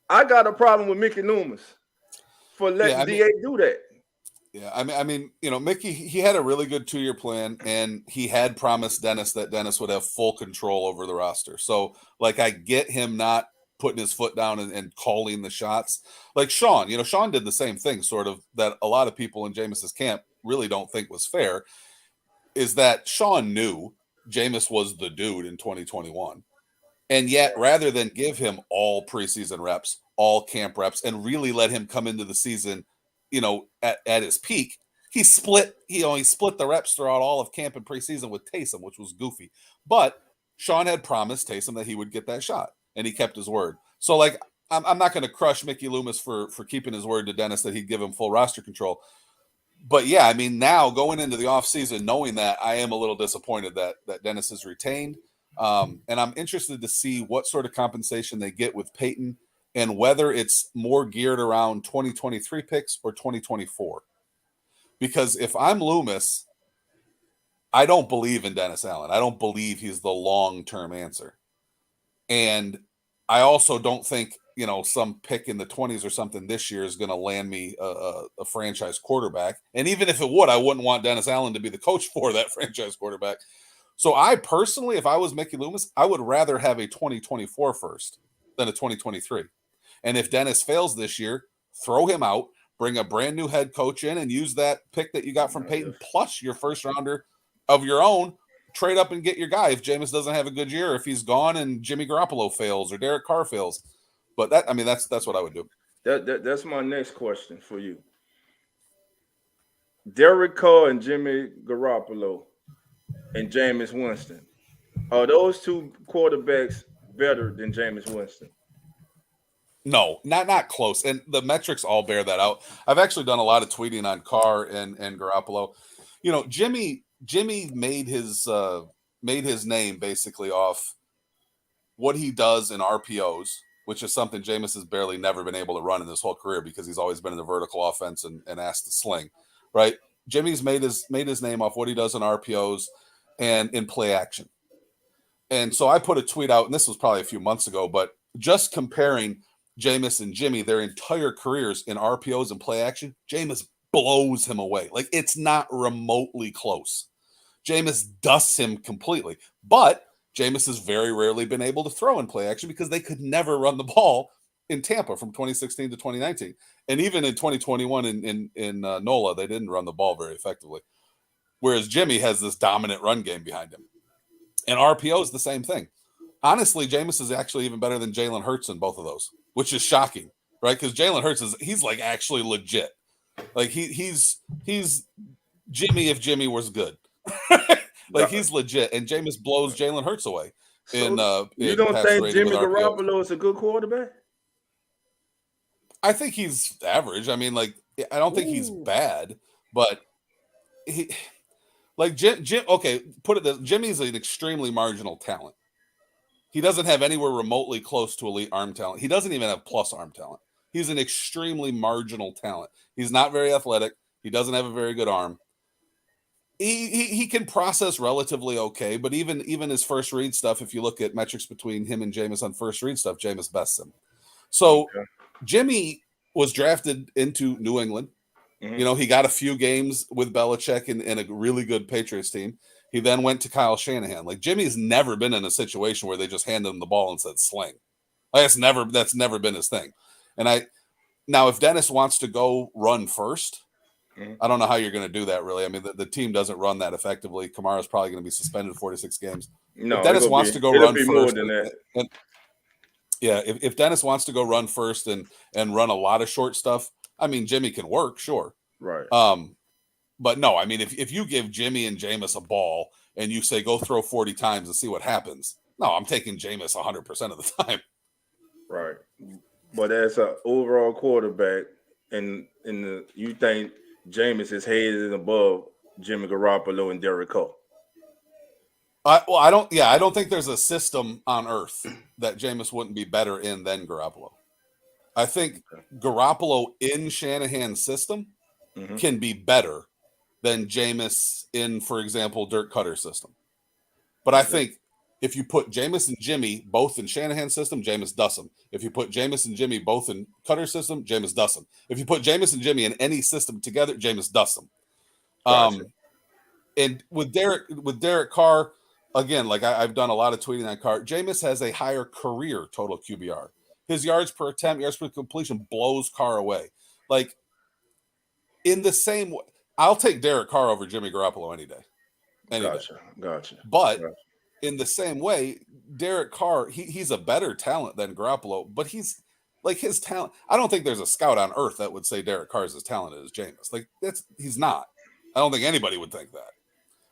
I got a problem with Mickey Loomis for letting DA do that. Yeah, I mean, Mickey, he had a really good 2-year plan, and he had promised Dennis that Dennis would have full control over the roster. So, like, I get him not putting his foot down and calling the shots. Like Sean, Sean did the same thing, sort of, that a lot of people in Jameis's camp really don't think was fair, is that Sean knew Jameis was the dude in 2021. And yet, rather than give him all preseason reps, all camp reps, and really let him come into the season, at his peak, he split the reps throughout all of camp and preseason with Taysom, which was goofy. But Sean had promised Taysom that he would get that shot, and he kept his word. So, like, I'm not going to crush Mickey Loomis for keeping his word to Dennis that he'd give him full roster control. But yeah, I mean, now going into the offseason, knowing that, I am a little disappointed that Dennis is retained. And I'm interested to see what sort of compensation they get with Peyton and whether it's more geared around 2023 picks or 2024. Because if I'm Loomis, I don't believe in Dennis Allen. I don't believe he's the long-term answer. And I also don't think, some pick in the 20s or something this year is going to land me a franchise quarterback. And even if it would, I wouldn't want Dennis Allen to be the coach for that franchise quarterback. So I personally, if I was Mickey Loomis, I would rather have a 2024 first than a 2023. And if Dennis fails this year, throw him out, bring a brand new head coach in, and use that pick that you got from Peyton plus your first rounder of your own. Trade up and get your guy if Jameis doesn't have a good year, if he's gone and Jimmy Garoppolo fails or Derek Carr fails. But that's what I would do. That's my next question for you. Derek Carr and Jimmy Garoppolo and Jameis Winston. Are those two quarterbacks better than Jameis Winston? No, not close. And the metrics all bear that out. I've actually done a lot of tweeting on Carr and Garoppolo. Jimmy made his name basically off what he does in RPOs, which is something Jameis has barely never been able to run in his whole career because he's always been in the vertical offense and asked to sling, right? Jimmy's made his name off what he does in RPOs and in play action. And so I put a tweet out, and this was probably a few months ago, but just comparing Jameis and Jimmy, their entire careers in RPOs and play action, Jameis blows him away. Like, it's not remotely close. Jameis dusts him completely. But Jameis has very rarely been able to throw in play action because they could never run the ball in Tampa from 2016 to 2019. And even in 2021 in NOLA, they didn't run the ball very effectively. Whereas Jimmy has this dominant run game behind him. And RPO is the same thing. Honestly, Jameis is actually even better than Jalen Hurts in both of those, which is shocking, right? Because Jalen Hurts he's like actually legit. Like he's Jimmy if Jimmy was good. Like he's legit, and Jameis blows Jalen Hurts away. So you don't think Jimmy Garoppolo is a good quarterback? I think he's average. I mean, like, I don't think he's bad, but he, like, Jim. Okay, put it this: Jimmy's an extremely marginal talent. He doesn't have anywhere remotely close to elite arm talent. He doesn't even have plus arm talent. He's an extremely marginal talent. He's not very athletic. He doesn't have a very good arm. He can process relatively okay, but even his first read stuff, if you look at metrics between him and Jameis on first read stuff, Jameis bests him. So Jimmy was drafted into New England. Mm-hmm. He got a few games with Belichick and a really good Patriots team. He then went to Kyle Shanahan. Like, Jimmy's never been in a situation where they just handed him the ball and said sling. Like, that's never been his thing. And now if Dennis wants to go run first, I don't know how you're going to do that, really. I mean, the team doesn't run that effectively. Kamara's probably going to be suspended 46 games. No, if Dennis wants to go run first, more than that. If Dennis wants to go run first and run a lot of short stuff, I mean, Jimmy can work, sure. Right. But no, I mean, if you give Jimmy and Jameis a ball and you say, go throw 40 times and see what happens, no, I'm taking Jameis 100% of the time. Right. But as an overall quarterback, you think Jameis is head and above Jimmy Garoppolo and Derek Carr? I don't think there's a system on earth that Jameis wouldn't be better in than Garoppolo. I think Garoppolo in Shanahan's system can be better than Jameis in, for example, Dirk Cutter's system. But I think if you put Jameis and Jimmy both in Shanahan's system, Jameis does them. If you put Jameis and Jimmy both in Cutter's system, Jameis does them. If you put Jameis and Jimmy in any system together, Jameis does them. Gotcha. And with Derek Carr, again, like I've done a lot of tweeting on Carr, Jameis has a higher career total QBR. His yards per attempt, yards per completion blows Carr away. Like, in the same way, I'll take Derek Carr over Jimmy Garoppolo any day. Gotcha. But in the same way, Derek Carr, he's a better talent than Garoppolo, but he's like his talent. I don't think there's a scout on earth that would say Derek Carr is as talented as Jameis. Like, he's not. I don't think anybody would think that,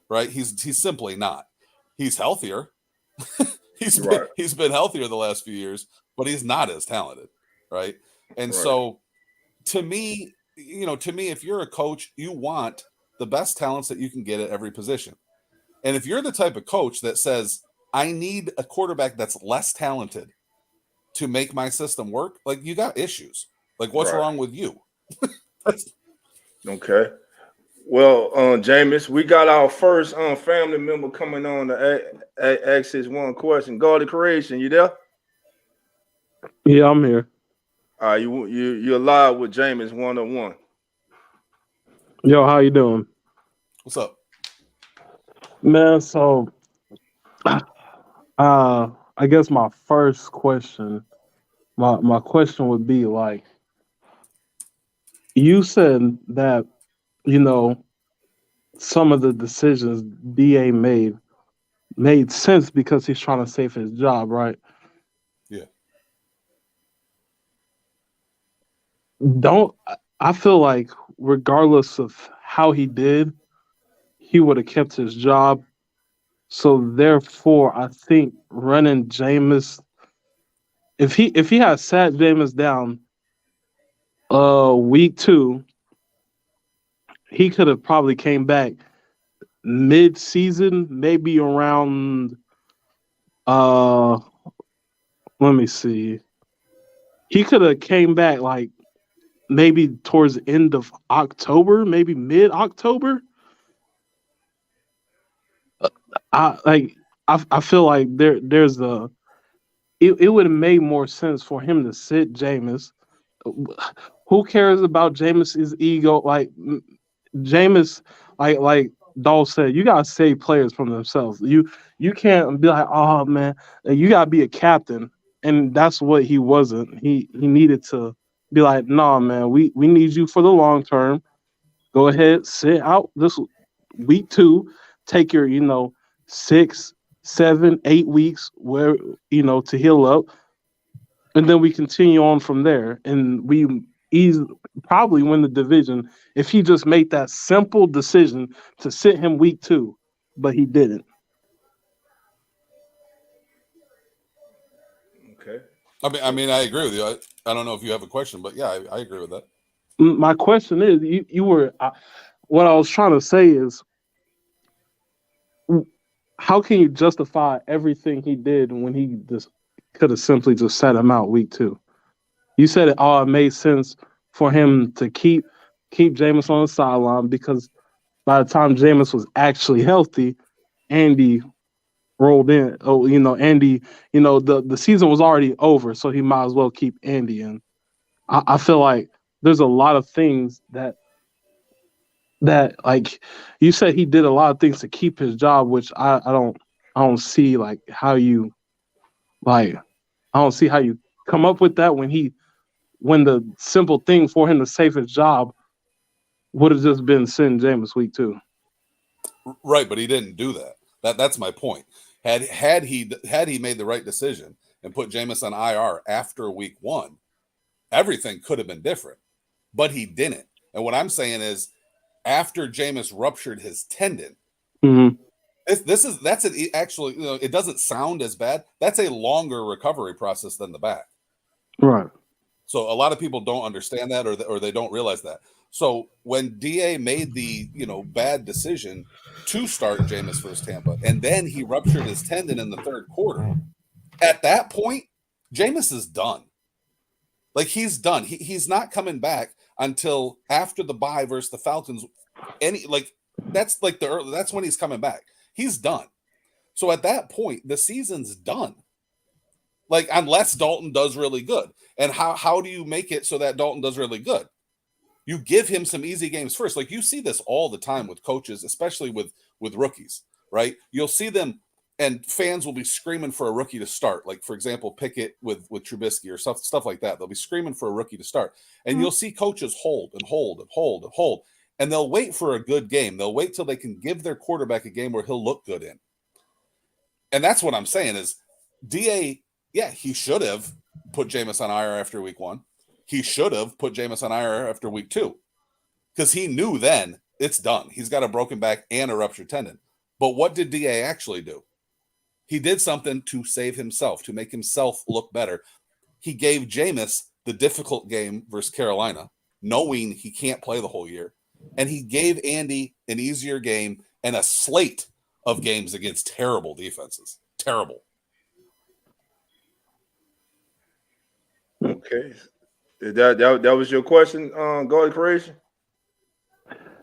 right? He's simply not. He's healthier. He's been healthier the last few years, but he's not as talented, right? And so, to me, if you're a coach, you want the best talents that you can get at every position. And if you're the type of coach that says, I need a quarterback that's less talented to make my system work, like, you got issues. Like, what's wrong with you? Okay. Well, Jameis, we got our first family member coming on to ask this one question. God of creation, you there? Yeah, I'm here. You're live with Jameis 101. Yo, how you doing? What's up? Man, so I guess my first question, my question would be like, you said that, some of the decisions DA made sense because he's trying to save his job, right? Yeah. I feel like regardless of how he did, he would have kept his job. So therefore, I think running Jameis, if he had sat Jameis down week 2, he could have probably came back mid-season, maybe around let me see. He could have came back like maybe towards the end of October, maybe mid-October. I feel like there's it would have made more sense for him to sit Jameis. Who cares about Jameis's ego? Like Jameis, like Dawes said, you gotta save players from themselves. You can't be like, oh man, you gotta be a captain, and that's what he wasn't. He needed to be like, nah, man, we need you for the long term. Go ahead, sit out this week 2, take your 6, 7, 8 weeks where to heal up, and then we continue on from there, and we probably win the division if he just made that simple decision to sit him week 2, but he didn't. Okay. I mean, I agree with you. I don't know if you have a question, but yeah, I agree with that. My question is, what I was trying to say is, how can you justify everything he did when he just could have simply just sat him out week 2? You said it made sense for him to keep Jameis on the sideline because by the time Jameis was actually healthy, Andy rolled in. Oh, Andy, the season was already over, so he might as well keep Andy in. I feel like there's a lot of things that like you said he did a lot of things to keep his job, which I don't see like how you I don't see how you come up with that when the simple thing for him to save his job would have just been send Jameis week 2. Right, but he didn't do that. That's my point. Had he made the right decision and put Jameis on IR after week 1, everything could have been different. But he didn't. And what I'm saying is, after Jameis ruptured his tendon, actually, it doesn't sound as bad. That's a longer recovery process than the back. Right. So a lot of people don't understand that, or they don't realize that. So when DA made the bad decision to start Jameis versus Tampa, and then he ruptured his tendon in the 3rd quarter, at that point, Jameis is done. Like, he's done. He's not coming back until after the bye versus the Falcons. That's when he's coming back. He's done. So at that point, the season's done. Like, unless Dalton does really good. And how do you make it so that Dalton does really good? You give him some easy games first. Like, you see this all the time with coaches, especially with rookies, right? You'll see them, and fans will be screaming for a rookie to start. Like, for example, Pickett with Trubisky or stuff like that. They'll be screaming for a rookie to start. And you'll see coaches hold and hold and hold and hold. And they'll wait for a good game. They'll wait till they can give their quarterback a game where he'll look good in. And that's what I'm saying is, DA, yeah, he should have put Jameis on IR after week 1. He should have put Jameis on IR after week 2. Because he knew then It's done. He's got a broken back and a ruptured tendon. But what did DA actually do? He did something to save himself, to make himself look better. He gave Jameis the difficult game versus Carolina, knowing he can't play the whole year. And he gave Andy an easier game and a slate of games against terrible defenses. Terrible. Okay. That was your question, Guard Creation?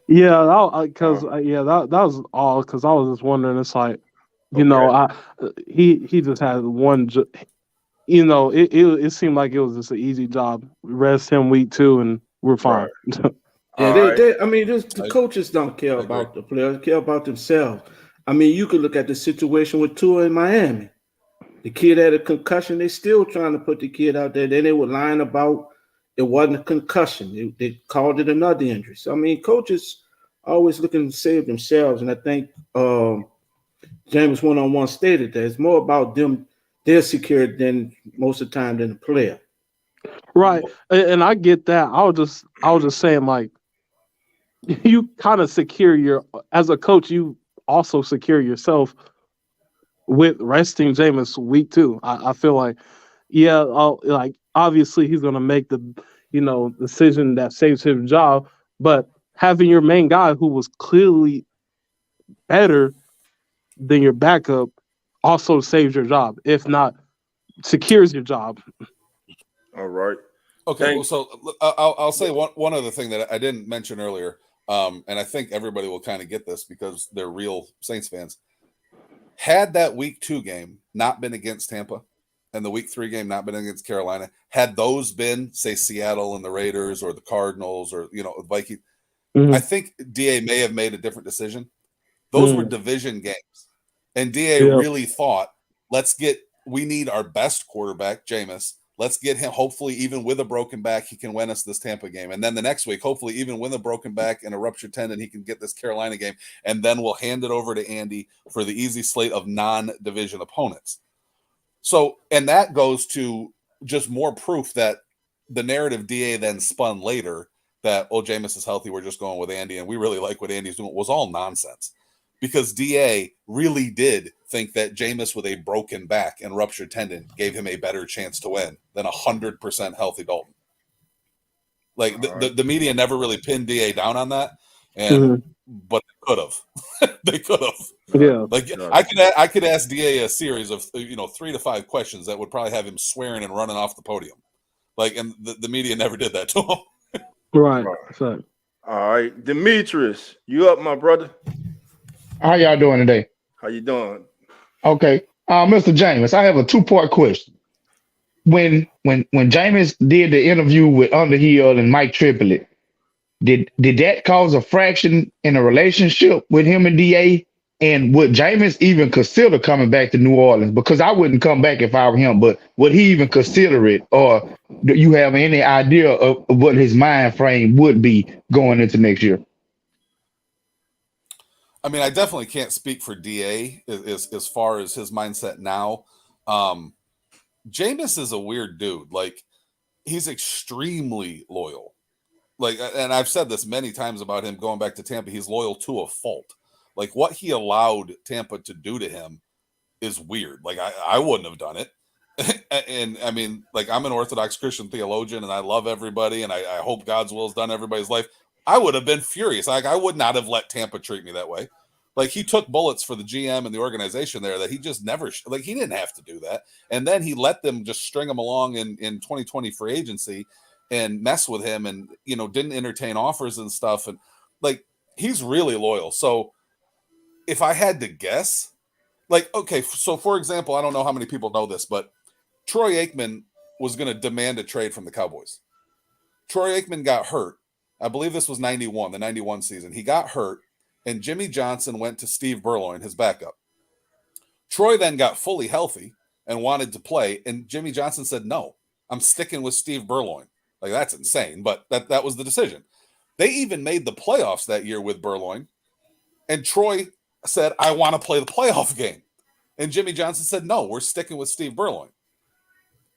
Yeah, that was all because I was just wondering. It's like, he just had one. It seemed like it was just an easy job. Rest him week 2, and we're fine. Right. The coaches don't care about the players; care about themselves. I mean, you could look at the situation with Tua in Miami. The kid had a concussion. They still trying to put the kid out there. Then they were lying about it wasn't a concussion. They called it another injury. So, I mean, coaches always looking to save themselves. And I think Jameis one-on-one stated that it's more about them, their security than most of the time than the player. Right. And I get that. I was just saying, like, you kind of secure as a coach, you also secure yourself with resting Jameis week 2. I feel like, like obviously he's gonna make the decision that saves his job, but having your main guy who was clearly better than your backup also saves your job, if not secures your job. All right. Okay, well, so I'll say one other thing that I didn't mention earlier, and I think everybody will kind of get this because they're real Saints fans. Had that week 2 game not been against Tampa and the week 3 game not been against Carolina, had those been, say, Seattle and the Raiders or the Cardinals or, Vikings, I think DA may have made a different decision. Those were division games. And DA really thought, we need our best quarterback, Jameis. Let's get him, hopefully, even with a broken back, he can win us this Tampa game. And then the next week, hopefully, even with a broken back and a ruptured tendon, he can get this Carolina game. And then we'll hand it over to Andy for the easy slate of non-division opponents. So, and that goes to just more proof that the narrative DA then spun later that, Jameis is healthy, we're just going with Andy, and we really like what Andy's doing, was all nonsense. Because DA really did think that Jameis with a broken back and ruptured tendon gave him a better chance to win than 100% healthy Dalton. Like the media never really pinned DA down on that, but they could have. They could have. Yeah. Like I could ask DA a series of 3 to 5 questions that would probably have him swearing and running off the podium. Like, and the media never did that to him. Right. So. All right, Demetrius, you up, my brother? How y'all doing today? How you doing? Okay. Mr. Jameis, I have a 2-part question. When Jameis did the interview with Underhill and Mike Triplett, did that cause a fraction in a relationship with him and DA? And would Jameis even consider coming back to New Orleans? Because I wouldn't come back if I were him, but would he even consider it? Or do you have any idea of what his mind frame would be going into next year? I mean, I definitely can't speak for DA as far as his mindset now. Jameis is a weird dude. Like, he's extremely loyal. Like, and I've said this many times about him going back to Tampa. He's loyal to a fault. Like, what he allowed Tampa to do to him is weird. Like, I wouldn't have done it. And I mean, like, I'm an Orthodox Christian theologian and I love everybody and I hope God's will is done in everybody's life. I would have been furious. Like, I would not have let Tampa treat me that way. Like, he took bullets for the GM and the organization there that he just never, like, he didn't have to do that. And then he let them just string him along in 2020 free agency and mess with him and, didn't entertain offers and stuff. And, like, he's really loyal. So if I had to guess, like, okay, so for example, I don't know how many people know this, but Troy Aikman was going to demand a trade from the Cowboys. Troy Aikman got hurt. I believe this was the 91 season. He got hurt, and Jimmy Johnson went to Steve Burloin, his backup. Troy then got fully healthy and wanted to play, and Jimmy Johnson said, no, I'm sticking with Steve Burloin. Like, that's insane, but that was the decision. They even made the playoffs that year with Burloin, and Troy said, I want to play the playoff game. And Jimmy Johnson said, no, we're sticking with Steve Burloin.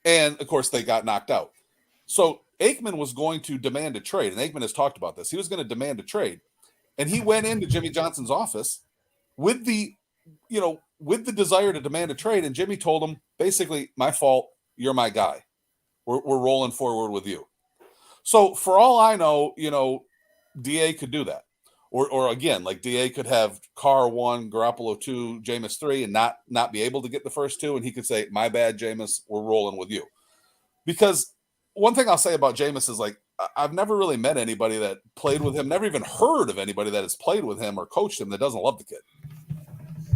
And, of course, they got knocked out. So Aikman was going to demand a trade, and Aikman has talked about this. He was going to demand a trade. And he went into Jimmy Johnson's office with the desire to demand a trade. And Jimmy told him, basically, my fault. You're my guy. We're rolling forward with you. So for all I know, DA could do that. Or again, like DA could have Carr 1, Garoppolo 2, Jameis 3, and not be able to get the first 2. And he could say, my bad, Jameis, we're rolling with you. Because one thing I'll say about Jameis is, like, I've never really met anybody that played with him, never even heard of anybody that has played with him or coached him that doesn't love the kid.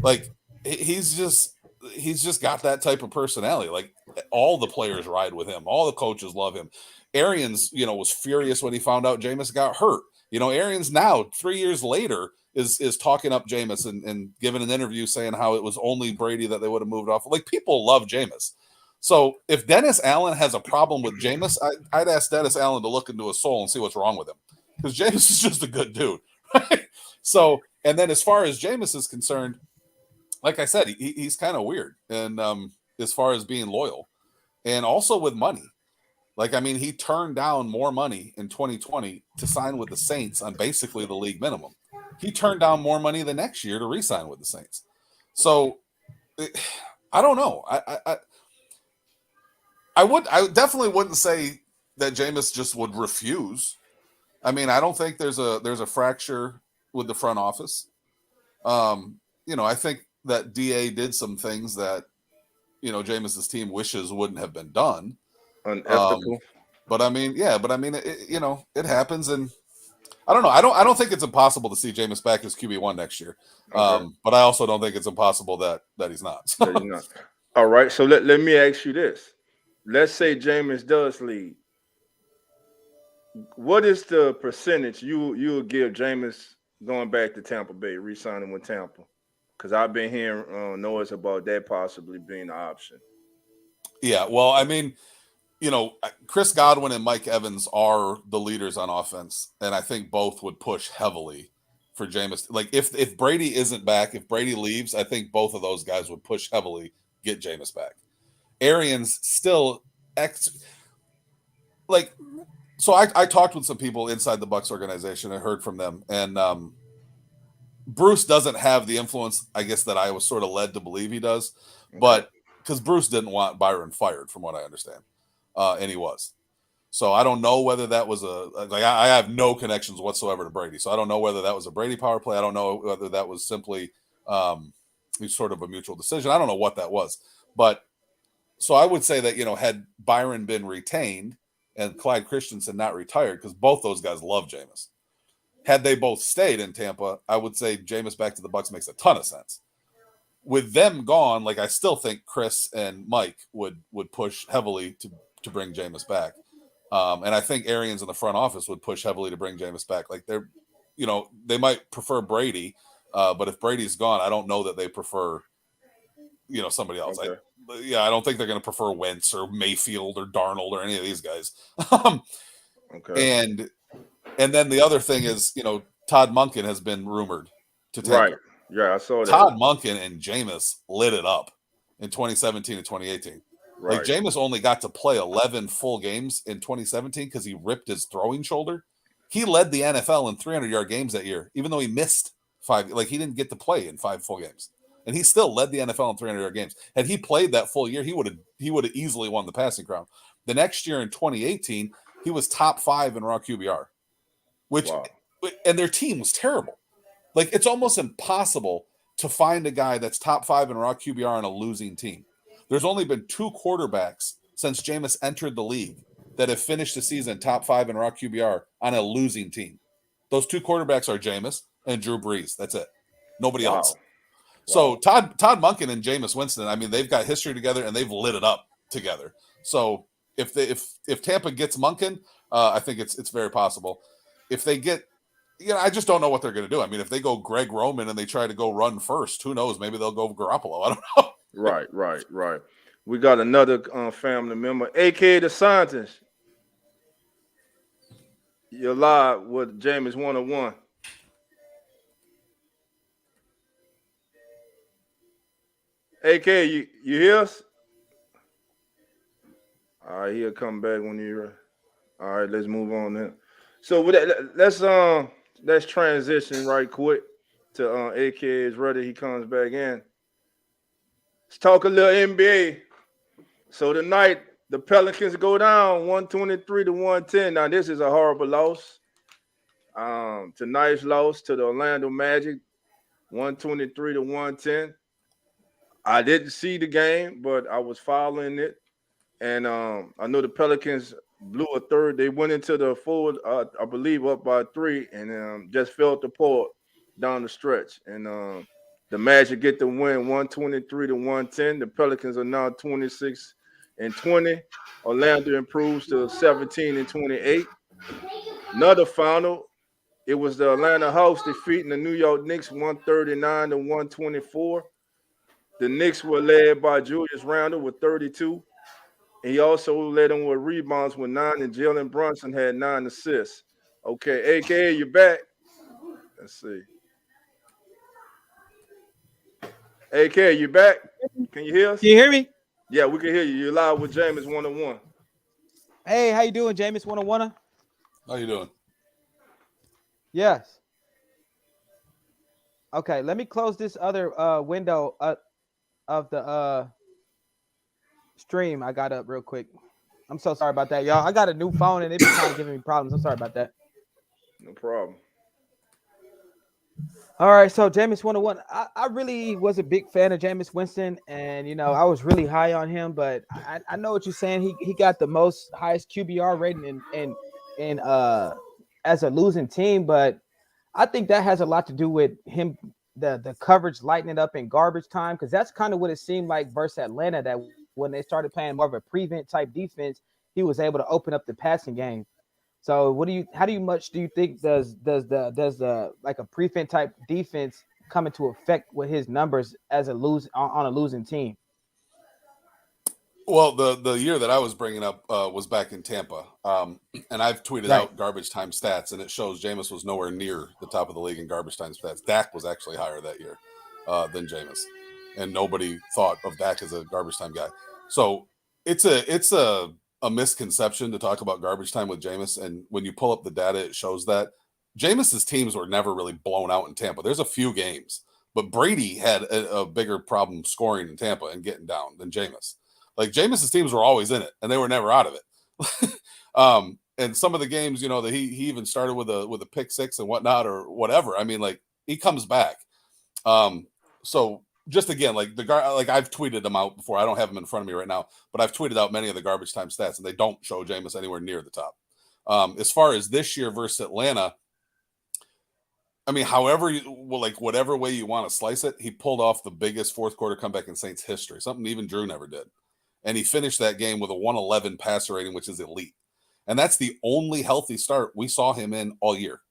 Like, he's just got that type of personality. Like, all the players ride with him. All the coaches love him. Arians, was furious when he found out Jameis got hurt. Arians now, 3 years later, is talking up Jameis and giving an interview saying how it was only Brady that they would have moved off. Like, people love Jameis. So if Dennis Allen has a problem with Jameis, I'd ask Dennis Allen to look into his soul and see what's wrong with him. Because Jameis is just a good dude. Right? So, and then as far as Jameis is concerned, like I said, he's kind of weird. And as far as being loyal. And also with money. Like, I mean, he turned down more money in 2020 to sign with the Saints on basically the league minimum. He turned down more money the next year to re-sign with the Saints. So, I don't know. I definitely wouldn't say that Jameis just would refuse. I mean, I don't think there's a fracture with the front office. I think that DA did some things that, Jameis's team wishes wouldn't have been done. Unethical. But I mean, it happens, and I don't know. I don't think it's impossible to see Jameis back as QB1 next year. Okay. But I also don't think it's impossible that he's not. So. That he's not. All right. So let me ask you this. Let's say Jameis does leave. What is the percentage you'll give Jameis going back to Tampa Bay, re-signing with Tampa? Because I've been hearing noise about that possibly being an option. Yeah, well, I mean, Chris Godwin and Mike Evans are the leaders on offense, and I think both would push heavily for Jameis. Like, if Brady isn't back, if Brady leaves, I think both of those guys would push heavily, get Jameis back. Arians still so I talked with some people inside the Bucs organization. I heard from them, and Bruce doesn't have the influence, I guess, that I was sort of led to believe he does, but because Bruce didn't want Byron fired, from what I understand, and he was. So I don't know whether that was I have no connections whatsoever to Brady, so I don't know whether that was a Brady power play. I don't know whether that was simply sort of a mutual decision. I don't know what that was, but. So I would say that, had Byron been retained and Clyde Christensen not retired, because both those guys love Jameis. Had they both stayed in Tampa, I would say Jameis back to the Bucs makes a ton of sense. With them gone, like, I still think Chris and Mike would push heavily to bring Jameis back. And I think Arians in the front office would push heavily to bring Jameis back. Like, they're, they might prefer Brady, but if Brady's gone, I don't know that they prefer, somebody else. Okay. I don't think they're going to prefer Wentz or Mayfield or Darnold or any of these guys. Okay. And then the other thing is, Todd Monken has been rumored to Tampa. Right. Yeah, I saw that. Todd Monken and Jameis lit it up in 2017 and 2018. Right. Like, Jameis only got to play 11 full games in 2017 because he ripped his throwing shoulder. He led the NFL in 300-yard games that year, even though he missed 5. Like, he didn't get to play in 5 full games. And he still led the NFL in 300-yard games. Had he played that full year, he would have easily won the passing crown. The next year in 2018, he was top 5 in raw QBR, and their team was terrible. Like, it's almost impossible to find a guy that's top 5 in raw QBR on a losing team. There's only been 2 quarterbacks since Jameis entered the league that have finished the season top 5 in raw QBR on a losing team. Those 2 quarterbacks are Jameis and Drew Brees. That's it. Nobody else. So Todd Monken and Jameis Winston, I mean, they've got history together and they've lit it up together. So if Tampa gets Monken, I think it's very possible. If they get, I just don't know what they're going to do. I mean, if they go Greg Roman and they try to go run first, who knows? Maybe they'll go Garoppolo. I don't know. Right. We got another family member, a.k.a. the scientist. You're live with Jameis 101. AK, you hear us? All right, he'll come back when you're. All right, let's move on then. So with that, let's let's transition right quick to AKA's ready. He comes back in. Let's talk a little NBA. So tonight the Pelicans go down 123 to 110. Now this is a horrible loss. Tonight's loss to the Orlando Magic, 123 to 110. I didn't see the game, but I was following it. And I know the Pelicans blew a third. They went into the fourth, I believe, up by 3, and just felt the port down the stretch. And the Magic get the win, 123 to 110. The Pelicans are now 26 and 20. Orlando improves to 17 and 28. Another final. It was the Atlanta Hawks defeating the New York Knicks 139 to 124. The Knicks were led by Julius Randle with 32. He also led them with rebounds with 9, and Jalen Brunson had 9 assists. Okay, AKA, you back? Let's see. AKA, you back? Can you hear us? Can you hear me? Yeah, we can hear you. You're live with Jameis 101. Hey, how you doing, Jameis 101? How you doing? Yes. Okay, let me close this other window of the stream I got up real quick. I'm so sorry about that, y'all. I got a new phone and it's kind of giving me problems. I'm sorry about that. No problem. All right, so Jameis 101. I really was a big fan of Jameis Winston, and I was really high on him, but I know what you're saying. He got the most highest QBR rating in as a losing team, but I think that has a lot to do with him, the coverage lightening up in garbage time, because that's kind of what it seemed like versus Atlanta, that when they started playing more of a prevent type defense, he was able to open up the passing game. So how much do you think does the like a prevent type defense come into effect with his numbers as on a losing team? Well, the year that I was bringing up was back in Tampa, and I've tweeted out garbage time stats, and it shows Jameis was nowhere near the top of the league in garbage time stats. Dak was actually higher that year than Jameis, and nobody thought of Dak as a garbage time guy. So it's a misconception to talk about garbage time with Jameis, and when you pull up the data, it shows that Jameis's teams were never really blown out in Tampa. There's a few games, but Brady had a bigger problem scoring in Tampa and getting down than Jameis. Like Jameis's teams were always in it, and they were never out of it. And some of the games, that he even started with a pick six and whatnot or whatever. I mean, like he comes back. So just again, like I've tweeted them out before. I don't have them in front of me right now, but I've tweeted out many of the garbage time stats, and they don't show Jameis anywhere near the top. As far as this year versus Atlanta, I mean, whatever way you want to slice it, he pulled off the biggest fourth quarter comeback in Saints history, something even Drew never did. And he finished that game with a 111 passer rating, which is elite. And that's the only healthy start we saw him in all year.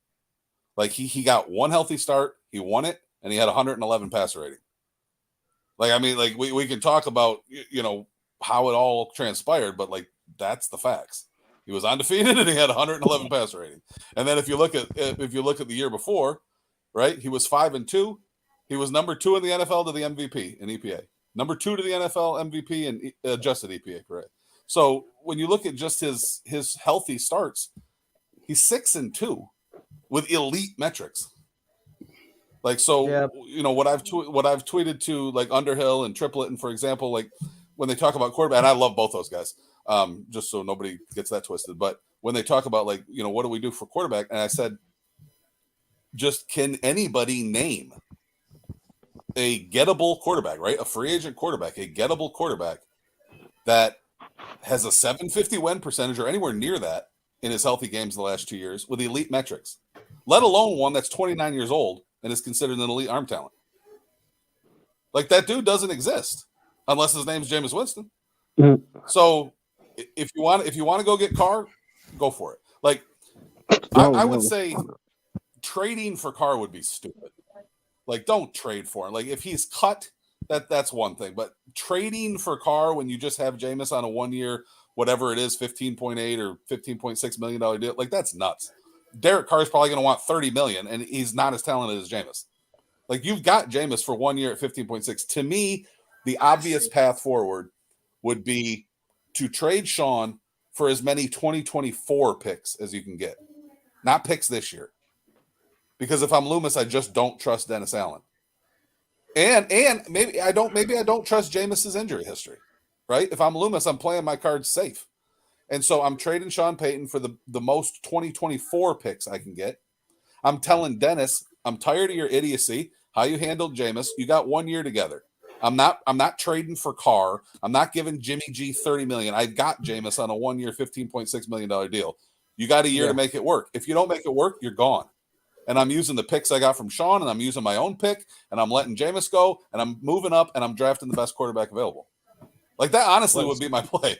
Like he got one healthy start, he won it, and he had 111 passer rating. Like, I mean, like we can talk about, how it all transpired, but like that's the facts. He was undefeated and he had 111 passer rating. And then if you look at the year before, right, he was 5-2. He was number 2 in the NFL to the MVP in EPA. Number 2 to the NFL MVP and adjusted EPA, correct? So when you look at just his healthy starts, he's 6-2 with elite metrics. Like, so, yeah. What I've tweeted to like Underhill and Triplett, and for example, like when they talk about quarterback, and I love both those guys, just so nobody gets that twisted. But when they talk about like, what do we do for quarterback? And I said, just can anybody name a gettable quarterback, right? A free agent quarterback, a gettable quarterback that has a 750 win percentage or anywhere near that in his healthy games the last 2 years with elite metrics, let alone one that's 29 years old and is considered an elite arm talent. Like that dude doesn't exist unless his name's Jameis Winston. Mm-hmm. So if you want to go get Carr, go for it. Like I would say trading for Carr would be stupid. Like, don't trade for him. Like, if he's cut, that's one thing. But trading for Carr when you just have Jameis on a 1 year, whatever it is, $15.8 or $15.6 million deal, like that's nuts. Derek Carr is probably going to want $30 million, and he's not as talented as Jameis. Like, you've got Jameis for 1 year at 15.6. To me, the obvious path forward would be to trade Sean for as many 2024 picks as you can get, not picks this year. Because if I'm Loomis, I just don't trust Dennis Allen. And maybe I don't trust Jameis's injury history. Right? If I'm Loomis, I'm playing my cards safe. And so I'm trading Sean Payton for the most 2024 picks I can get. I'm telling Dennis, I'm tired of your idiocy, how you handled Jameis. You got 1 year together. I'm not trading for Carr. I'm not giving Jimmy G $30 million. I got Jameis on a 1 year, $15.6 million deal. You got a year to make it work. If you don't make it work, you're gone. And I'm using the picks I got from Sean, and I'm using my own pick, and I'm letting Jameis go, and I'm moving up, and I'm drafting the best quarterback available. Like that honestly would be my play.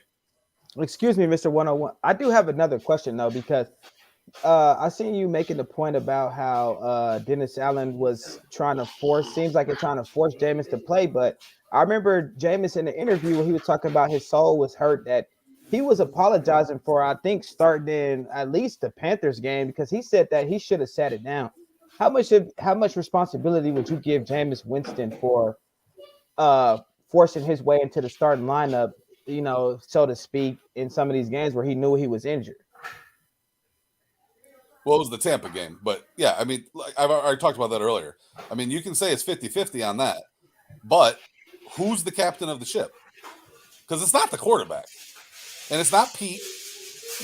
Excuse me, Mr. 101. I do have another question though, because I seen you making the point about how Dennis Allen was trying to force Jameis to play. But I remember Jameis in the interview where he was talking about his soul was hurt, that he was apologizing for, I think, starting in at least the Panthers game, because he said that he should have sat it down. How much responsibility would you give Jameis Winston for forcing his way into the starting lineup, so to speak, in some of these games where he knew he was injured? Well, it was the Tampa game. But, yeah, I mean, like I've already talked about that earlier. I mean, you can say it's 50-50 on that. But who's the captain of the ship? Because it's not the quarterback. And it's not Pete.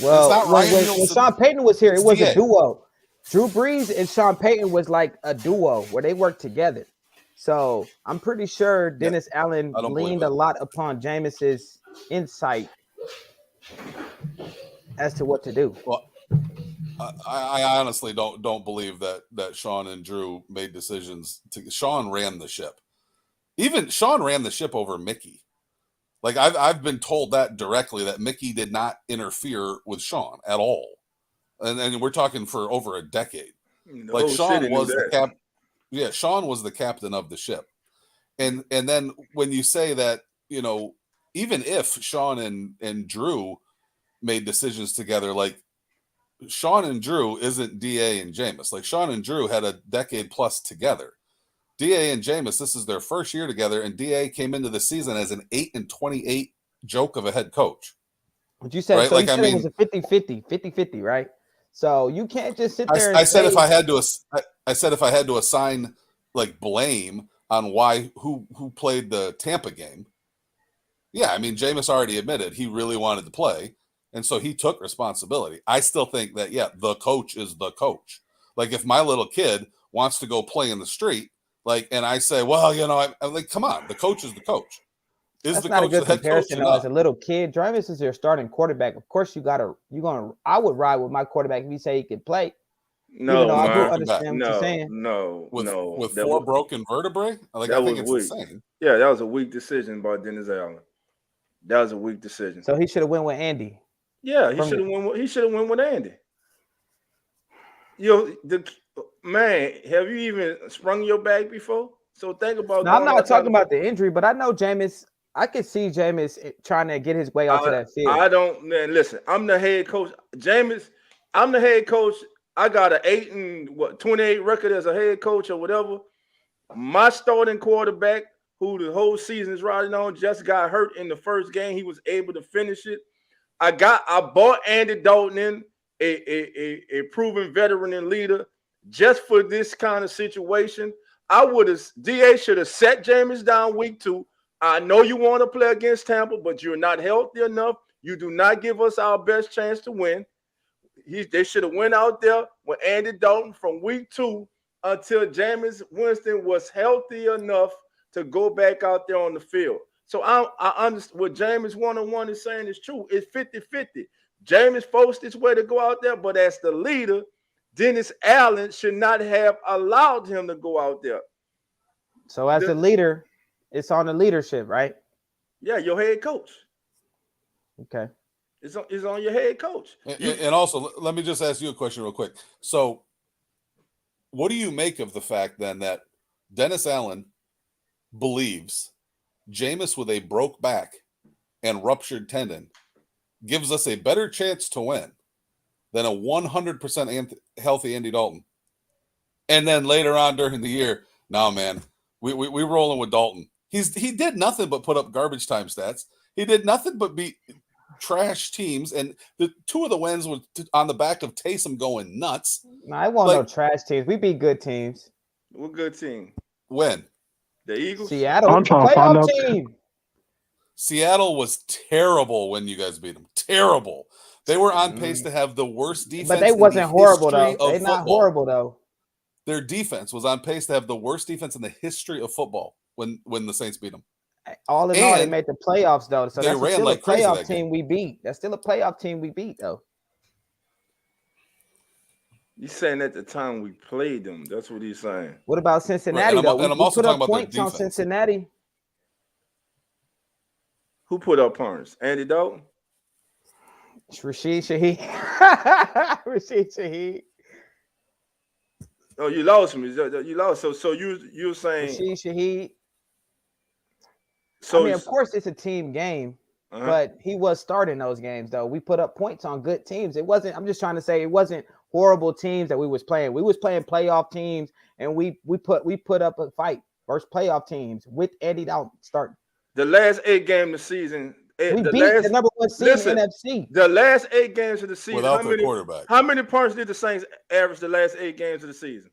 Well, it's not when Sean Payton was here, it was a duo. Drew Brees and Sean Payton was like a duo where they worked together. So I'm pretty sure Dennis Allen leaned a lot upon Jameis's insight as to what to do. Well, I honestly don't believe that Sean and Drew made decisions. Sean ran the ship. Even Sean ran the ship over Mickey. Like I've been told that directly, that Mickey did not interfere with Sean at all, and we're talking for over a decade. Like Sean was the Sean was the captain of the ship, and then when you say that, even if Sean and Drew made decisions together, like Sean and Drew isn't DA and Jameis. Like Sean and Drew had a decade plus together. DA and Jameis, this is their first year together, and DA came into the season as an 8-28 joke of a head coach. But you said, right? So you said it was a 50-50, right? So you can't just sit there. I said if I had to assign like blame on who played the Tampa game. Yeah, I mean, Jameis already admitted he really wanted to play, and so he took responsibility. I still think that the coach is the coach. Like if my little kid wants to go play in the street, and I say, well, I'm like, come on, the coach is the coach. That's not a good comparison though. As a little kid, Jameis is your starting quarterback. Of course, I would ride with my quarterback if he say he could play. No, I do understand what you're saying. With four broken vertebrae, I think it's insane. Yeah, that was a weak decision by Dennis Allen. That was a weak decision. So he should have went with Andy. Yeah, he should have went. He should have went with Andy. Man, have you even sprung your back before? So think about. No, I'm not talking about the injury, but I know Jameis. I could see Jameis trying to get his way onto that field. I don't, man. Listen, I'm the head coach. Jameis, I'm the head coach. I got an 28 record as a head coach or whatever. My starting quarterback, who the whole season is riding on, just got hurt in the first game. He was able to finish it. I bought Andy Dalton in, a proven veteran and leader, just for this kind of situation. DA should have set Jameis down week 2. I know you want to play against Tampa, but you're not healthy enough. You do not give us our best chance to win. They should have went out there with Andy Dalton from week 2 until Jameis Winston was healthy enough to go back out there on the field. So I understand what Jameis 101 is saying is true. It's 50-50. Jameis forced his way to go out there, but as the leader, Dennis Allen should not have allowed him to go out there. So as a leader, it's on the leadership, right? Yeah, your head coach. Okay. It's on your head coach. And also, let me just ask you a question real quick. So what do you make of the fact then that Dennis Allen believes Jameis with a broke back and ruptured tendon gives us a better chance to win than a 100% healthy Andy Dalton? And then later on during the year, no, man, we rolling with Dalton. He did nothing but put up garbage time stats. He did nothing but beat trash teams, and the two of the wins were on the back of Taysom going nuts. No, I want no trash teams. We beat good teams. What good team? When? The Eagles? Seattle, I'm trying to find playoff out. team. Seattle was terrible when you guys beat them. Terrible. They were on pace to have the worst defense. But they wasn't horrible though. They're not horrible though. Their defense was on pace to have the worst defense in the history of football when the Saints beat them. All in all, they made the playoffs though. So that's still a playoff team we beat. That's still a playoff team we beat though. You saying at the time we played them? That's what he's saying. What about Cincinnati right, though? And I'm also talking about points on Cincinnati. Who put up points? Andy Dalton? It's Rashid Shaheed. Rashid Shaheed. Oh, you lost me. You lost. So you're saying Rashid Shaheed. So I mean, of course, it's a team game, but he was starting those games though. We put up points on good teams. It wasn't. I'm just trying to say it wasn't horrible teams that we was playing. We was playing playoff teams, and we put up a fight versus playoff teams with Andy Dalton starting. The last 8 games of the season, we beat the number 1 seed in NFC. The last 8 games of the season, without their quarterback. How many points did the Saints average the last 8 games of the season?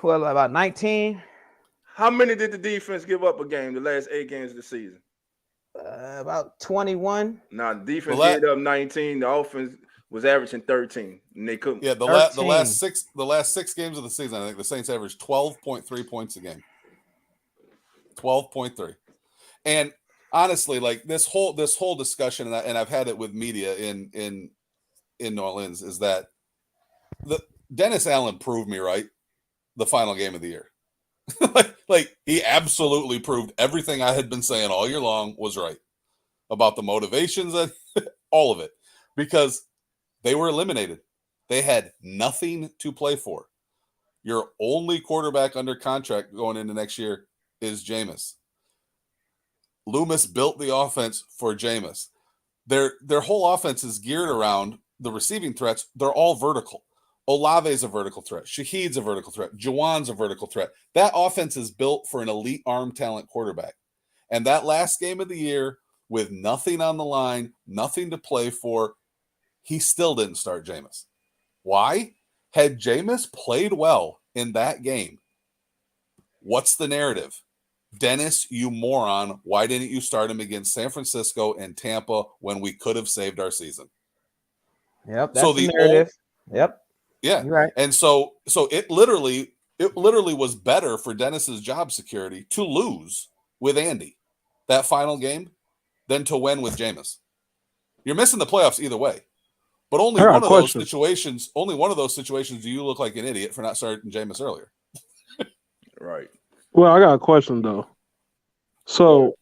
Well, about 19. How many did the defense give up a game the last 8 games of the season? About 21. Now, the defense gave up 19. The offense was averaging 13, and they couldn't. Yeah, the last six games of the season, I think the Saints averaged 12.3 points a game. 12.3. And honestly, like this whole discussion, and I've had it with media in New Orleans, is that the Dennis Allen proved me right the final game of the year. like he absolutely proved everything I had been saying all year long was right about the motivations and all of it, because they were eliminated. They had nothing to play for. Your only quarterback under contract going into next year is Jameis. Loomis built the offense for Jameis. Their whole offense is geared around the receiving threats. They're all vertical. Olave's a vertical threat. Shaheed's a vertical threat. Juwan's a vertical threat. That offense is built for an elite arm talent quarterback. And that last game of the year, with nothing on the line, nothing to play for, he still didn't start Jameis. Why? Had Jameis played well in that game, what's the narrative? Dennis, you moron, why didn't you start him against San Francisco and Tampa when we could have saved our season? Yep, that's the narrative. Yep. Yeah. You're right. And so it literally was better for Dennis's job security to lose with Andy that final game than to win with Jameis. You're missing the playoffs either way. But only one of those situations do you look like an idiot for not starting Jameis earlier. Right. Well, I got a question though. So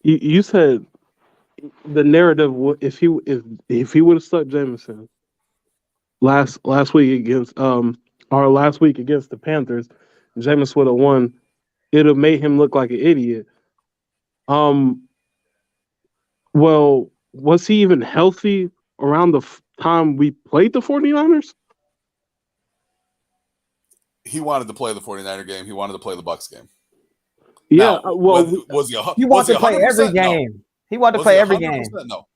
you said the narrative, if he would have stuck Jameson last week against the Panthers, Jameis would have won. It'd have made him look like an idiot. Well, was he even healthy around the time we played the 49ers? He wanted to play the 49er game. He wanted to play the Bucs game. Yeah, now, well, he wanted to play every game. No. He wanted to play every game. No.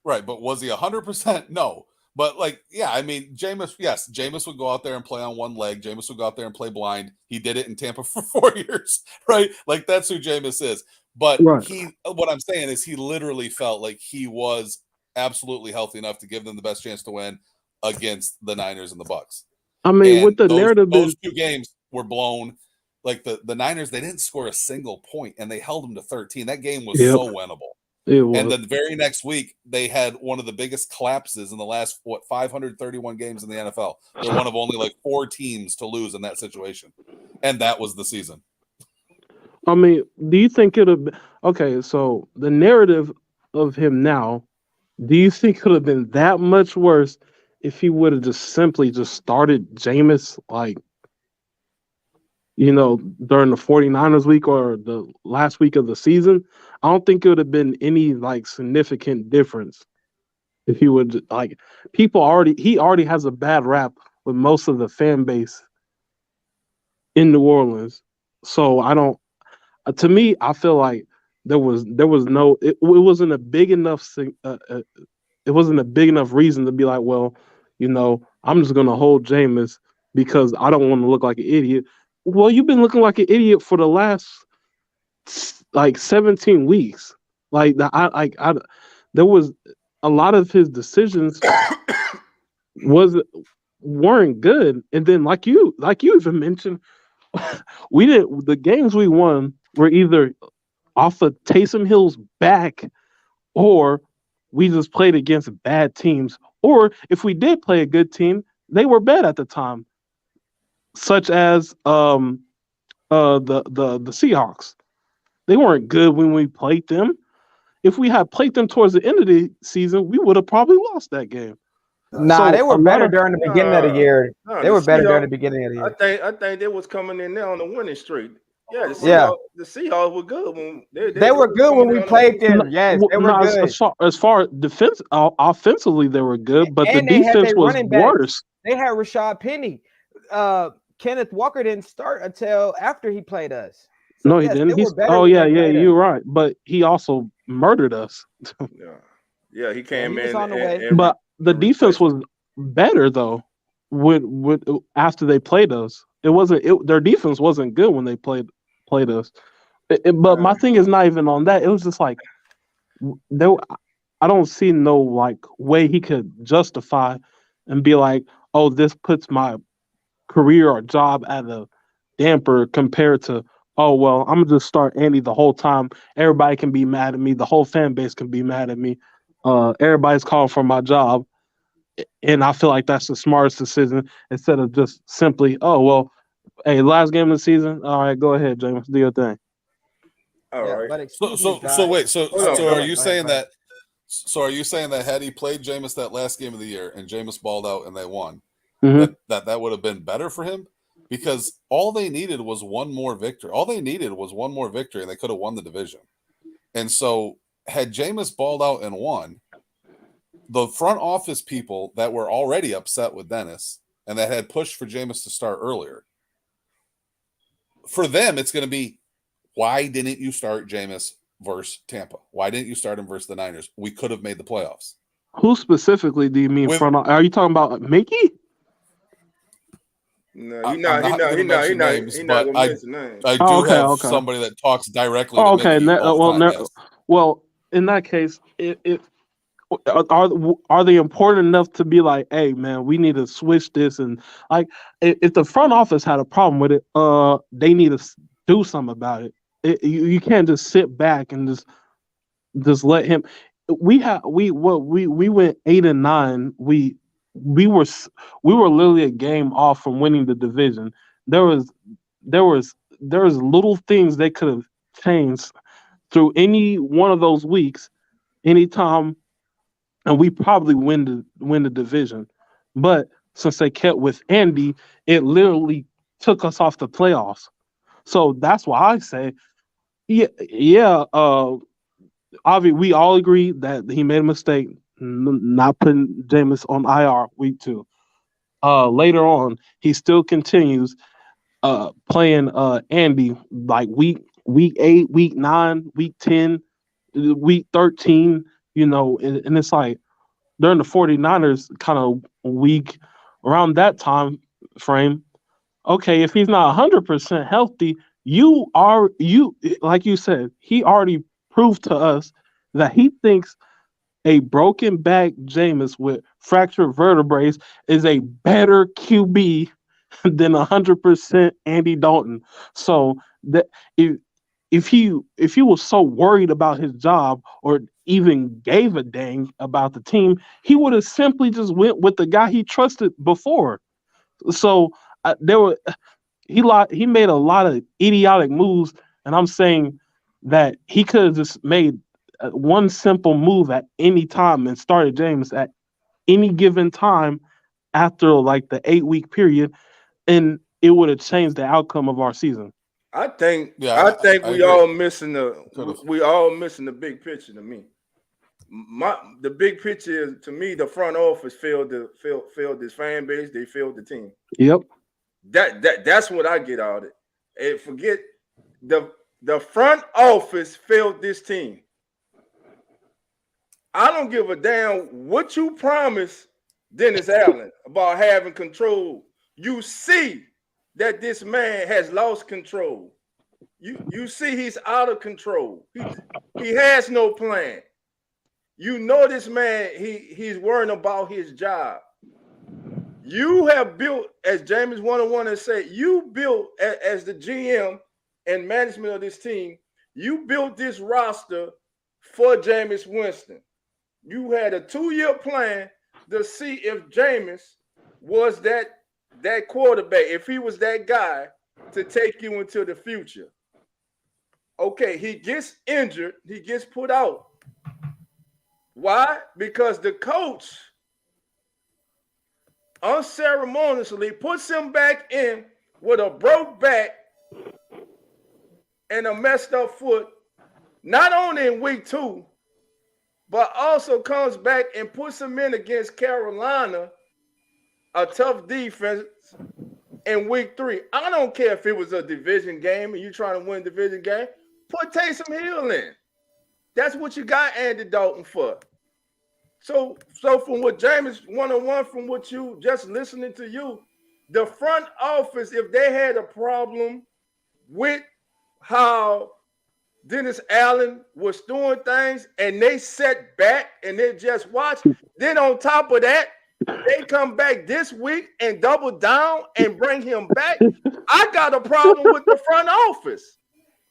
Right, but was he 100%? No. But, I mean, Jameis would go out there and play on one leg. Jameis would go out there and play blind. He did it in Tampa for 4 years, right? Like, that's who Jameis is. But what I'm saying is he literally felt like he was absolutely healthy enough to give them the best chance to win against the Niners and the Bucs. I mean, with the narrative, those 2 games were blown. Like the Niners, they didn't score a single point, and they held them to 13. That game was so winnable. And the very next week, they had one of the biggest collapses in the last 531 games in the NFL. They're one of only 4 teams to lose in that situation, and that was the season. I mean, do you think it would? Okay, so the narrative of him now, do you think it would have been that much worse if he would have just simply started Jameis, during the 49ers week or the last week of the season? I don't think it would have been any significant difference if he would he already has a bad rap with most of the fan base in New Orleans. So I feel like there was no it wasn't a big enough it wasn't a big enough reason to be like, well, I'm just gonna hold Jameis because I don't want to look like an idiot. Well, you've been looking like an idiot for the last like 17 weeks. Like there was a lot of his decisions weren't good, and then like you even mentioned, the games we won were either off of Taysom Hill's back, or we just played against bad teams, or if we did play a good team, they were bad at the time, such as the Seahawks. They weren't good when we played them. If we had played them towards the end of the season, we would have probably lost that game. Nah, they were better during the beginning of the year. They were better during the beginning of the year. I think they was coming in there on the winning streak. Yeah, the Seahawks were good when they were good when we played them. Yes, they were good. As far defense, offensively, they were good, but the defense was worse. They had Rashad Penny. Kenneth Walker didn't start until after he played us. So no, he didn't. You're right. But he also murdered us. Yeah, he came in on the way. But the defense was better though. With after they played us, their defense wasn't good when they played us. But my thing is not even on that. It was just like I don't see no like way he could justify and be like, oh, this puts my career or job at a damper compared to, oh, well, I'm gonna just start Andy the whole time. Everybody can be mad at me. The whole fan base can be mad at me. Everybody's calling for my job. And I feel like that's the smartest decision instead of just simply, oh, well, hey, last game of the season. All right, go ahead, James. Do your thing. All right. So are you saying that? So are you saying that had he played Jameis that last game of the year and Jameis balled out and they won, that would have been better for him? Because all they needed was one more victory. And they could have won the division. And so had Jameis balled out and won, the front office people that were already upset with Dennis and that had pushed for Jameis to start earlier, for them, it's going to be, why didn't you start Jameis versus Tampa? Why didn't you start him versus the Niners? We could have made the playoffs. Who specifically do you mean front office? Are you talking about Mickey? No, he's not gonna mention names. I do have somebody that talks directly to Mickey. Well, in that case, are they important enough to be like, hey man, we need to switch this? And like, if the front office had a problem with it, they need to do something about it. You can't just sit back and just let him. We went 8-9. We were literally a game off from winning the division. There was little things they could have changed through any one of those weeks, anytime, and we probably win the division. But since they kept with Andy, it literally took us off the playoffs. So that's why I say, Avi, we all agree that he made a mistake not putting Jameis on IR week 2. Later on, he still continues playing Andy like week 8, week 9, week 10, week 13, and it's like during the 49ers kind of week around that time frame. Okay, if he's not 100% healthy, you like you said, he already proved to us that he thinks a broken back Jameis with fractured vertebrae is a better QB than 100% Andy Dalton. So that if he was so worried about his job or even gave a dang about the team, he would have simply just went with the guy he trusted before. So he made a lot of idiotic moves, and I'm saying that he could have just made one simple move at any time and started James at any given time after like the 8-week period, and it would have changed the outcome of our season. I think we all missing the big picture to me. The big picture is, to me, the front office failed this fan base. They failed the team. Yep. That's what I get out of it. And forget The front office failed this team. I don't give a damn what you promised Dennis Allen about having control. You see that this man has lost control. You see he's out of control. He has no plan. You know this man, he's worrying about his job. You have built, as Jameis 101 has said, you built as the GM and management of this team, you built this roster for Jameis Winston. You had a 2-year plan to see if Jameis was that quarterback, if he was that guy to take you into the future. Okay, he gets injured, he gets put out. Why? Because the coach unceremoniously puts him back in with a broke back and a messed up foot, not only in week 2, but also comes back and puts him in against Carolina, a tough defense, in week 3. I don't care if it was a division game and you're trying to win a division game. Put Taysom Hill in. That's what you got Andy Dalton for. So from what Jameis 101, from what you just listening to you, the front office, if they had a problem with how Dennis Allen was doing things and they sat back and they just watched, then on top of that, they come back this week and double down and bring him back. I got a problem with the front office.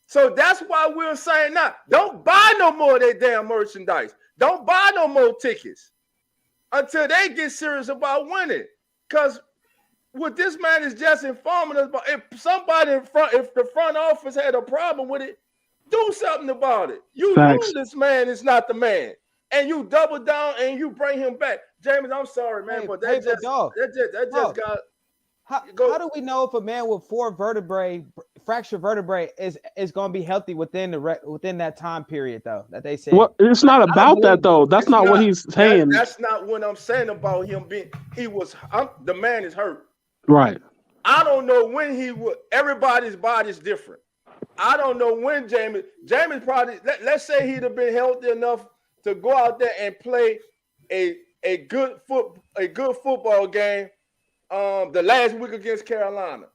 So that's why we're saying now, don't buy no more of that damn merchandise. Don't buy no more tickets until they get serious about winning. Because what this man is just informing us about, if somebody if the front office had a problem with it, do something about it. You know this man is not the man. And you double down and you bring him back. James, I'm sorry, man, but that just got. How do we know if a man with 4 fractured vertebrae is going to be healthy within that time period though that they said? Well, it's not about that though. That's not what he's saying. That's not what I'm saying about him being. The man is hurt. Right. I don't know when he would. Everybody's body's different. I don't know when Jameis probably. Let's say he'd have been healthy enough to go out there and play a good football game. The last week against Carolina.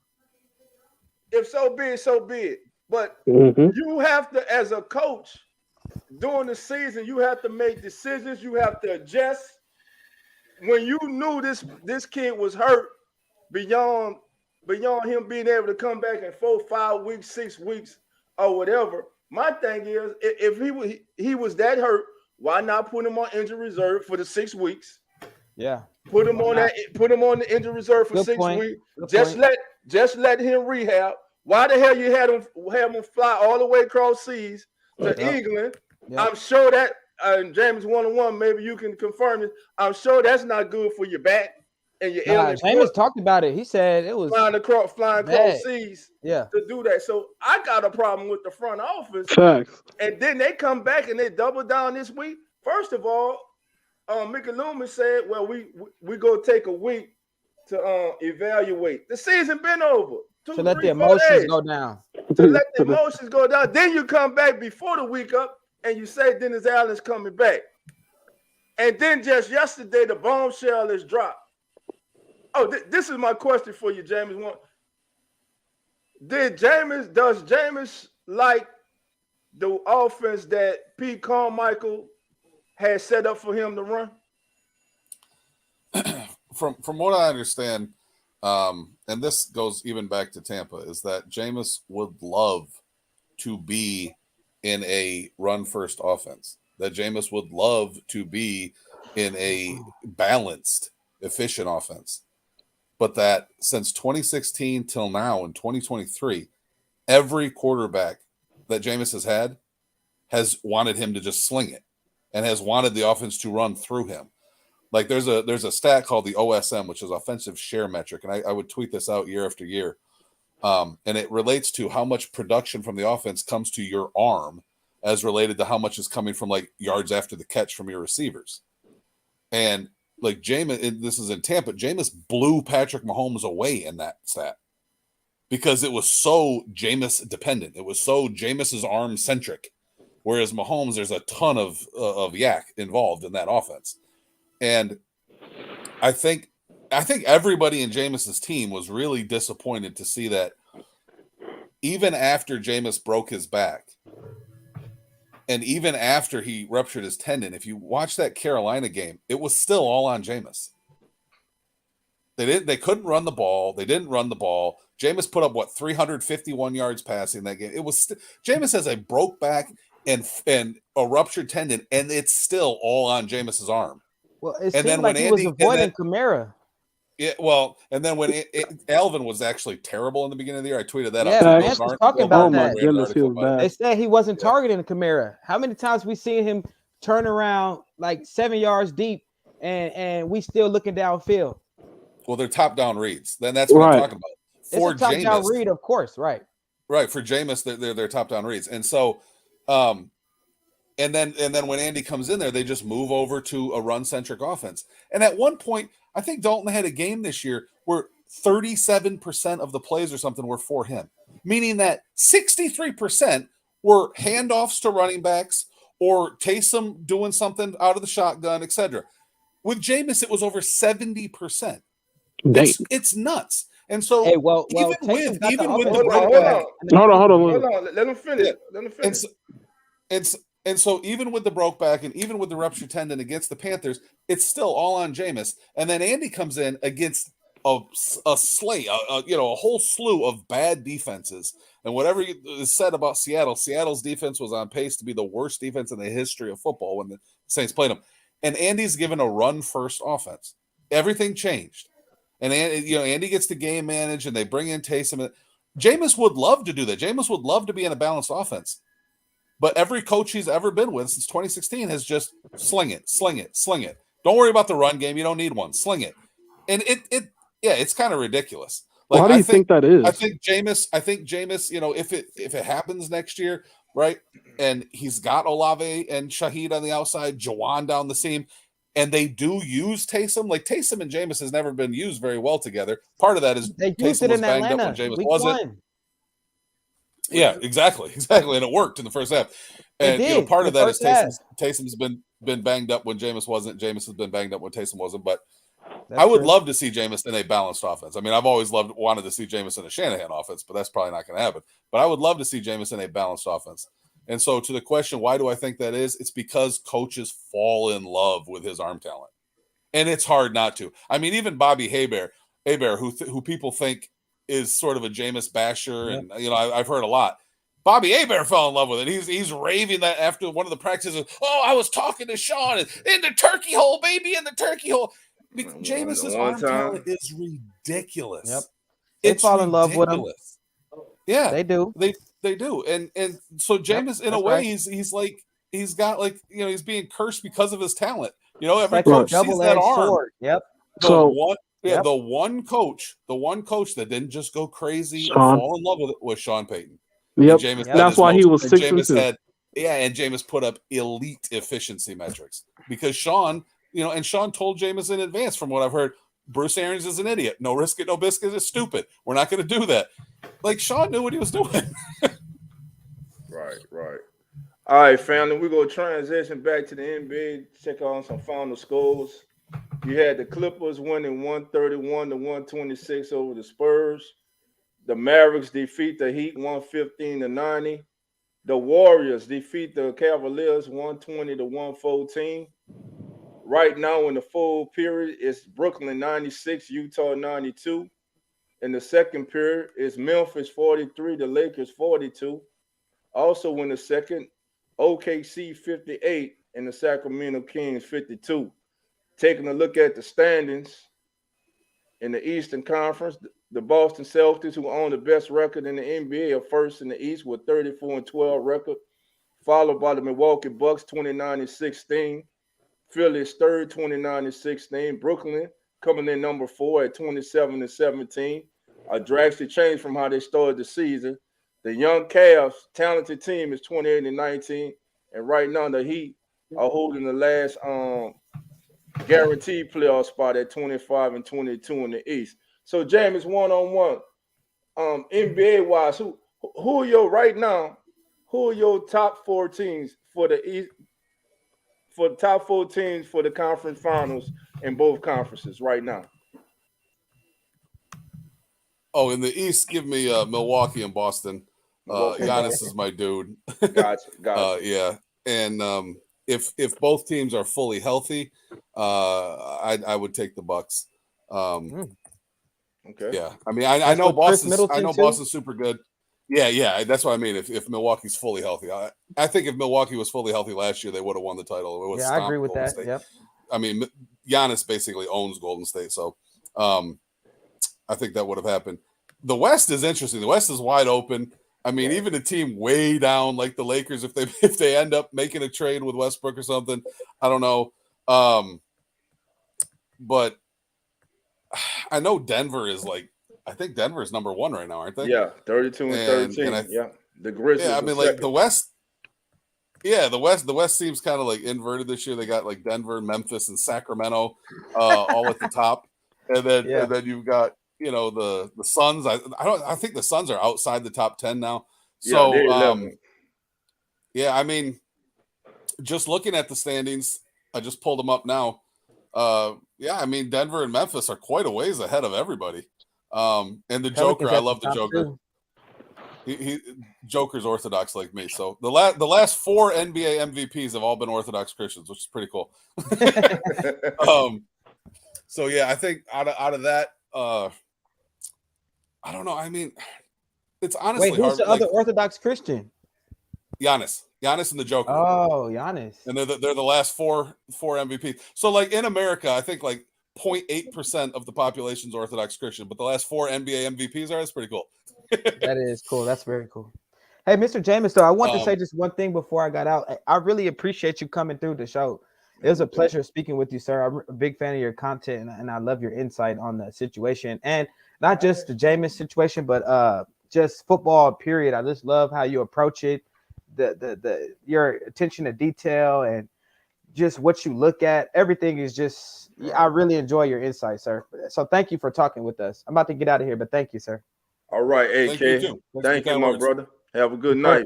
If so be it, so be it. But you have to, as a coach, during the season, you have to make decisions. You have to adjust. When you knew this kid was hurt beyond him being able to come back in 4, 5 weeks, 6 weeks, or whatever. My thing is, if he was that hurt, why not put him on injury reserve for the 6 weeks? Yeah. Put him on the injury reserve for 6 weeks. Just let him rehab. Why the hell you have him fly all the way across seas to England? Yep. I'm sure that James 101, maybe you can confirm it. I'm sure that's not good for your back and your James talked about it. He said it was flying across seas to do that. So I got a problem with the front office. Facts. And then they come back and they double down this week. First of all, Mickey Loomis said, well, we go take a week to evaluate. The season been over. To let the emotions go down. To let the emotions go down. Then you come back before the week up and you say Dennis Allen's coming back. And then just yesterday, the bombshell is dropped. Oh, this is my question for you, James. Does Jameis like the offense that Pete Carmichael had set up for him to run? From what I understand, and this goes even back to Tampa, is that Jameis would love to be in a run-first offense. That Jameis would love to be in a balanced, efficient offense. But that since 2016 till now in 2023, every quarterback that Jameis has had has wanted him to just sling it and has wanted the offense to run through him. Like there's a stat called the OSM, which is offensive share metric. And I would tweet this out year after year. And it relates to how much production from the offense comes to your arm as related to how much is coming from like yards after the catch from your receivers. And like Jameis, this is in Tampa, Jameis blew Patrick Mahomes away in that stat because it was so Jameis dependent. It was so Jameis's arm centric. Whereas Mahomes, there's a ton of yak involved in that offense. And I think everybody in Jameis's team was really disappointed to see that even after Jameis broke his back, and even after he ruptured his tendon, if you watch that Carolina game, it was still all on Jameis. They couldn't run the ball. They didn't run the ball. Jameis put up 351 yards passing that game. It was Jameis has a broke back and a ruptured tendon, and it's still all on Jameis's arm. Well, it seemed like he was avoiding Kamara. Yeah, well, and then when Alvin was actually terrible in the beginning of the year, I tweeted that out. Yeah, I was talking about that. Goodness, he was bad. They said he wasn't targeting Kamara. How many times we seen him turn around like 7 yards deep, and we still looking downfield? Well, they're top-down reads. Then that's what I'm talking about. For Jameis, top-down read, of course, right? Right, for Jameis, they're top-down reads, and so, and then when Andy comes in there, they just move over to a run-centric offense. And at one point, I think Dalton had a game this year where 37% of the plays or something were for him, meaning that 63% were handoffs to running backs or Taysom doing something out of the shotgun, etc. With Jameis, it was over 70%. It's nuts. And so, hey, well, even with the hold on. Let him finish. And so even with the broke back and even with the ruptured tendon against the Panthers, it's still all on Jameis. And then Andy comes in against a slate, a whole slew of bad defenses. And whatever is said about Seattle, Seattle's defense was on pace to be the worst defense in the history of football when the Saints played them. And Andy's given a run-first offense. Everything changed. And Andy gets to game manage, and they bring in Taysom. Jameis would love to do that. Jameis would love to be in a balanced offense. But every coach he's ever been with since 2016 has just sling it. Don't worry about the run game. You don't need one. Sling it. And it's kind of ridiculous. Like, why do you think that is? I think Jameis, if it happens next year, right, and he's got Olave and Shaheed on the outside, Jawan down the seam, and they do use Taysom. Like, Taysom and Jameis has never been used very well together. Part of that is they used Taysom it was in banged Atlanta. up when Jameis wasn't. Yeah, exactly, and it worked in the first half. And part of that is Taysom's been banged up when Jameis wasn't. Jameis has been banged up when Taysom wasn't. But I would love to see Jameis in a balanced offense. I mean, I've always wanted to see Jameis in a Shanahan offense, but that's probably not going to happen. But I would love to see Jameis in a balanced offense. And so, to the question, why do I think that is? It's because coaches fall in love with his arm talent, and it's hard not to. I mean, even Bobby Hebert, who people think is sort of a Jameis basher, and I've heard a lot. Bobby Hebert fell in love with it. He's raving that after one of the practices. Oh, I was talking to Sean in the turkey hole, baby, in the turkey hole. Jameis's arm talent is ridiculous. Yep, they fall in love with him. Yeah, they do. They do, and so Jameis, in a way, he's being cursed because of his talent. Every coach sees that arm. Sword. Yep. The one coach that didn't just go crazy and fall in love with it was Sean Payton. Yep, that's why he was 6-2. And Jameis put up elite efficiency metrics because Sean, and Sean told Jameis in advance, from what I've heard, Bruce Arians is an idiot. No risk it, no biscuit is stupid. We're not going to do that. Like, Sean knew what he was doing. Right. All right, family, we're going to transition back to the NBA, check on some final scores. You had the Clippers winning 131-126 over the Spurs. The Mavericks defeat the Heat 115-90. The Warriors defeat the Cavaliers 120-114. Right now in the full period, it's Brooklyn 96, Utah 92. In the second period, it's Memphis 43, the Lakers 42. Also in the second, OKC 58 and the Sacramento Kings 52. Taking a look at the standings in the Eastern Conference, the Boston Celtics, who own the best record in the NBA, are first in the East with 34-12 record, followed by the Milwaukee Bucks 29-16. Philly is third, 29-16. Brooklyn coming in number 4 at 27-17. A drastic change from how they started the season. The young Cavs, talented team, is 28-19, and right now the Heat are holding the last guaranteed playoff spot at 25-22 in the East. So, James, one-on-one, NBA wise, who are your right now? Who are your top 4 teams for the East? For the top 4 teams for the conference finals in both conferences right now. Oh, in the East, give me Milwaukee and Boston. Giannis is my dude. Gotcha. Yeah, and if both teams are fully healthy, I would take the Bucks. Okay. Yeah, I mean, I know Chris Boston's Middleton, super good. Yeah, that's what I mean. If Milwaukee's fully healthy, I think if Milwaukee was fully healthy last year, they would have won the title. It was Yeah, I agree with Golden that. State. Yep. I mean, Giannis basically owns Golden State, so I think that would have happened. The West is interesting. The West is wide open. I mean, even a team way down like the Lakers, if they end up making a trade with Westbrook or something, I don't know. But I know Denver is I think Denver is number 1 right now, aren't they? Yeah, 32 and 13. Yeah, the Grizzlies. Yeah, I mean, like the West. Yeah, the West seems kind of like inverted this year. They got like Denver, Memphis, and Sacramento all at the top, and then you've got the Suns. I think the Suns are outside the top 10 now. So yeah, I mean, just looking at the standings, I just pulled them up now. Yeah, I mean, Denver and Memphis are quite a ways ahead of everybody. And the Joker, I love the Joker. He Joker's Orthodox like me. So the last 4 NBA MVPs have all been Orthodox Christians, which is pretty cool. So yeah, I think out of that, I don't know. I mean, it's honestly wait, who's hard. the other Orthodox Christian? Giannis and the Joker. Oh, Giannis. And they're the last four MVPs. So like in America, I think like 0.8% of the population's Orthodox Christian, but the last 4 NBA MVPs are. That's pretty cool. That is cool. That's very cool. Hey, Mr. Jameis, though, I want to say just one thing before I got out. I really appreciate you coming through the show. It was a pleasure speaking with you, sir. I'm a big fan of your content, and I love your insight on the situation, and not just the Jameis situation, but just football. Period. I just love how you approach it, your attention to detail, and just what you look at. Everything is just. I really enjoy your insight, sir. So thank you for talking with us. I'm about to get out of here, but thank you, sir. All right, AK. Thank you, my brother. Have a good night.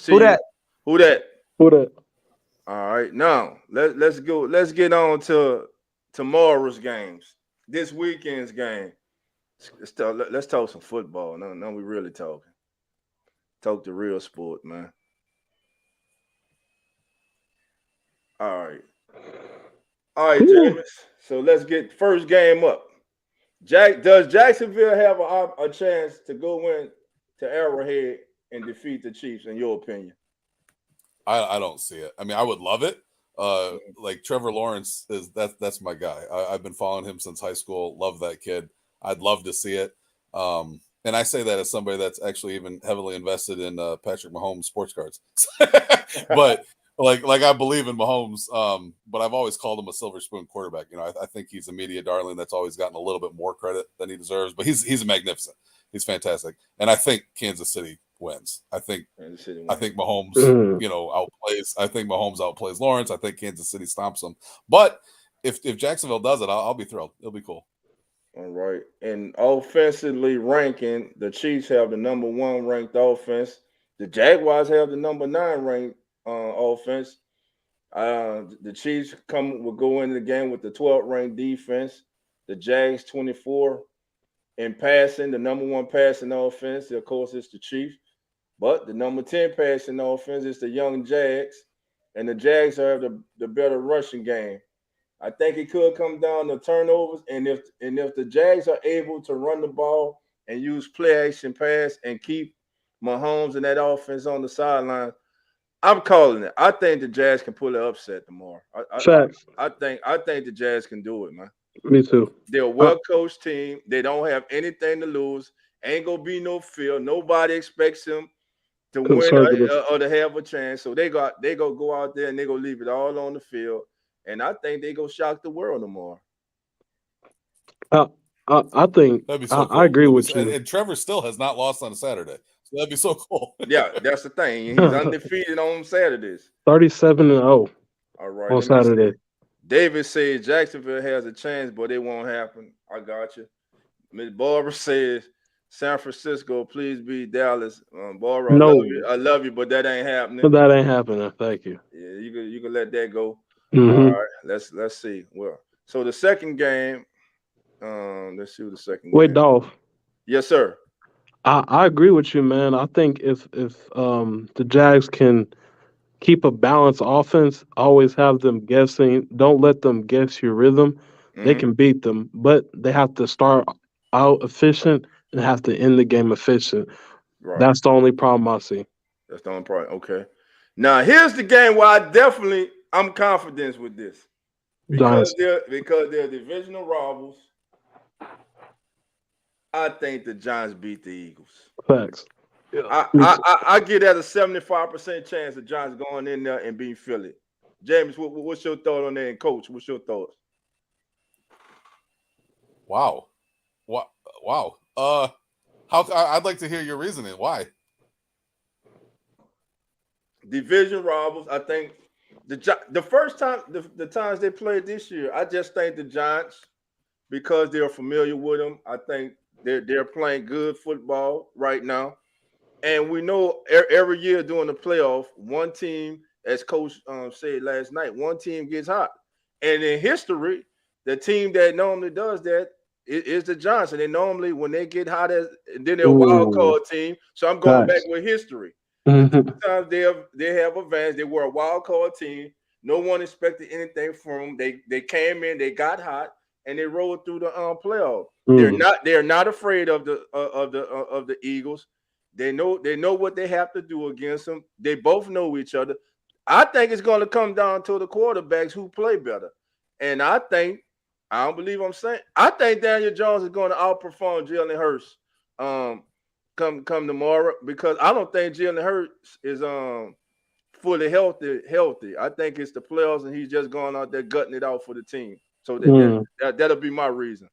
Who that? Who that? Who that? All right, now let's go. Let's get on to tomorrow's games. This weekend's game. Let's talk some football. No, we really talking. Talk the real sport, man. All right, Jameis. So let's get first game up. Does Jacksonville have a chance to go in to Arrowhead and defeat the Chiefs, in your opinion? I don't see it. I mean, I would love it. Like Trevor Lawrence that's my guy. I've been following him since high school. Love that kid. I'd love to see it. And I say that as somebody that's actually even heavily invested in Patrick Mahomes sports cards. But like I believe in Mahomes. But I've always called him a silver spoon quarterback. I think he's a media darling that's always gotten a little bit more credit than he deserves. But he's magnificent. He's fantastic. And I think Kansas City wins. I think Mahomes, outplays. I think Mahomes outplays Lawrence. I think Kansas City stomps him. But if Jacksonville does it, I'll be thrilled. It'll be cool. All right. And offensively ranking, the Chiefs have the number 1 ranked offense. The Jaguars have the number 9 ranked offense. The Chiefs will go into the game with the 12th ranked defense. The Jags 24 in passing, the number 1 passing offense. Of course, it's the Chiefs. But the number 10 passing offense is the young Jags, and the Jags have the better rushing game. I think it could come down to turnovers, and if the Jags are able to run the ball and use play action pass and keep Mahomes and that offense on the sideline, I'm calling it. I think the Jags can pull an upset tomorrow. I think the Jags can do it, man. Me too. They're a well-coached team. They don't have anything to lose. Ain't gonna be no fear. Nobody expects them to win or to have a chance. So they go out there and they go leave it all on the field. And I think they go shock the world tomorrow. I think that'd be so cool. I agree with you. And Trevor still has not lost on a Saturday. So that'd be so cool. Yeah, that's the thing. He's undefeated on Saturdays. 37-0. All right. On Saturday. David says Jacksonville has a chance, but it won't happen. I got you. Miss Barbara says San Francisco, please beat Dallas. Boro, No, I love you, but that ain't happening. but that ain't happening. Thank you. Yeah, you can let that go. Mhm. All right, let's see. Well, so the second game, let's see what the second Wait, game. Dolph. Yes, sir. I agree with you, man. I think if the Jags can keep a balanced offense, always have them guessing, don't let them guess your rhythm, they Hmm. can beat them. But they have to start out efficient and have to end the game efficient. Right. That's the only problem I see. That's the only part. Okay. Now here's the game where I'm confident with this Giants. because they're divisional rivals. I think the Giants beat the Eagles. Facts. I get that a 75% chance the Giants going in there and beating Philly. James, what's your thought on that? And Coach, what's your thoughts? Wow. Wow. I'd like to hear your reasoning. Why? Division rivals. I think the first time the times they played this year, I just think the Giants, because they're familiar with them, I think they're playing good football right now. And we know every year during the playoff, one team, as Coach said last night, one team gets hot. And in history, the team that normally does that is the Giants. And they normally, when they get hot, then they're a wild card team. So I'm going back with history. Sometimes they have advantage. They were a wild card team. No one expected anything from them. They came in, they got hot, and they rolled through the playoff. They're not afraid of the Eagles. They know what they have to do against them. They both know each other. I think it's going to come down to the quarterbacks who play better. And I don't believe I'm saying. I think Daniel Jones is going to outperform Jalen Hurts come tomorrow, because I don't think Jalen Hurts is fully healthy. I think it's the playoffs and he's just going out there gutting it out for the team. So that'll be my reason.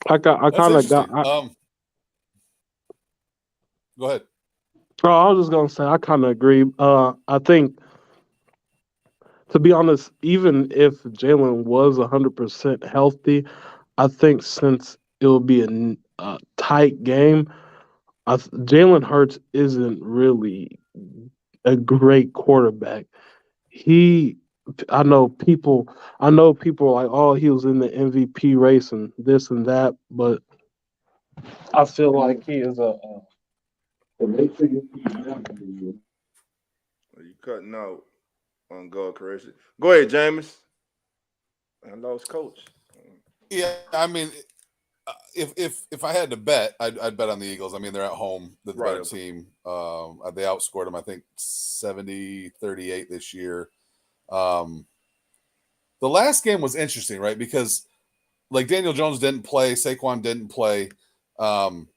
I kind of got. Go ahead. Oh, I was just gonna say I kind of agree. I think, to be honest, even if Jalen was 100% healthy, I think since it will be a tight game, Jalen Hurts isn't really a great quarterback. I know people are like, oh, he was in the MVP race and this and that, but I feel like he is a You cutting out on God correction. Go ahead, Jameis. I lost Coach. Yeah, I mean, if I had to bet, I'd bet on the Eagles. I mean, they're at home, the better team. They outscored them, I think, 70-38 this year. The last game was interesting, right? Because like Daniel Jones didn't play, Saquon didn't play, and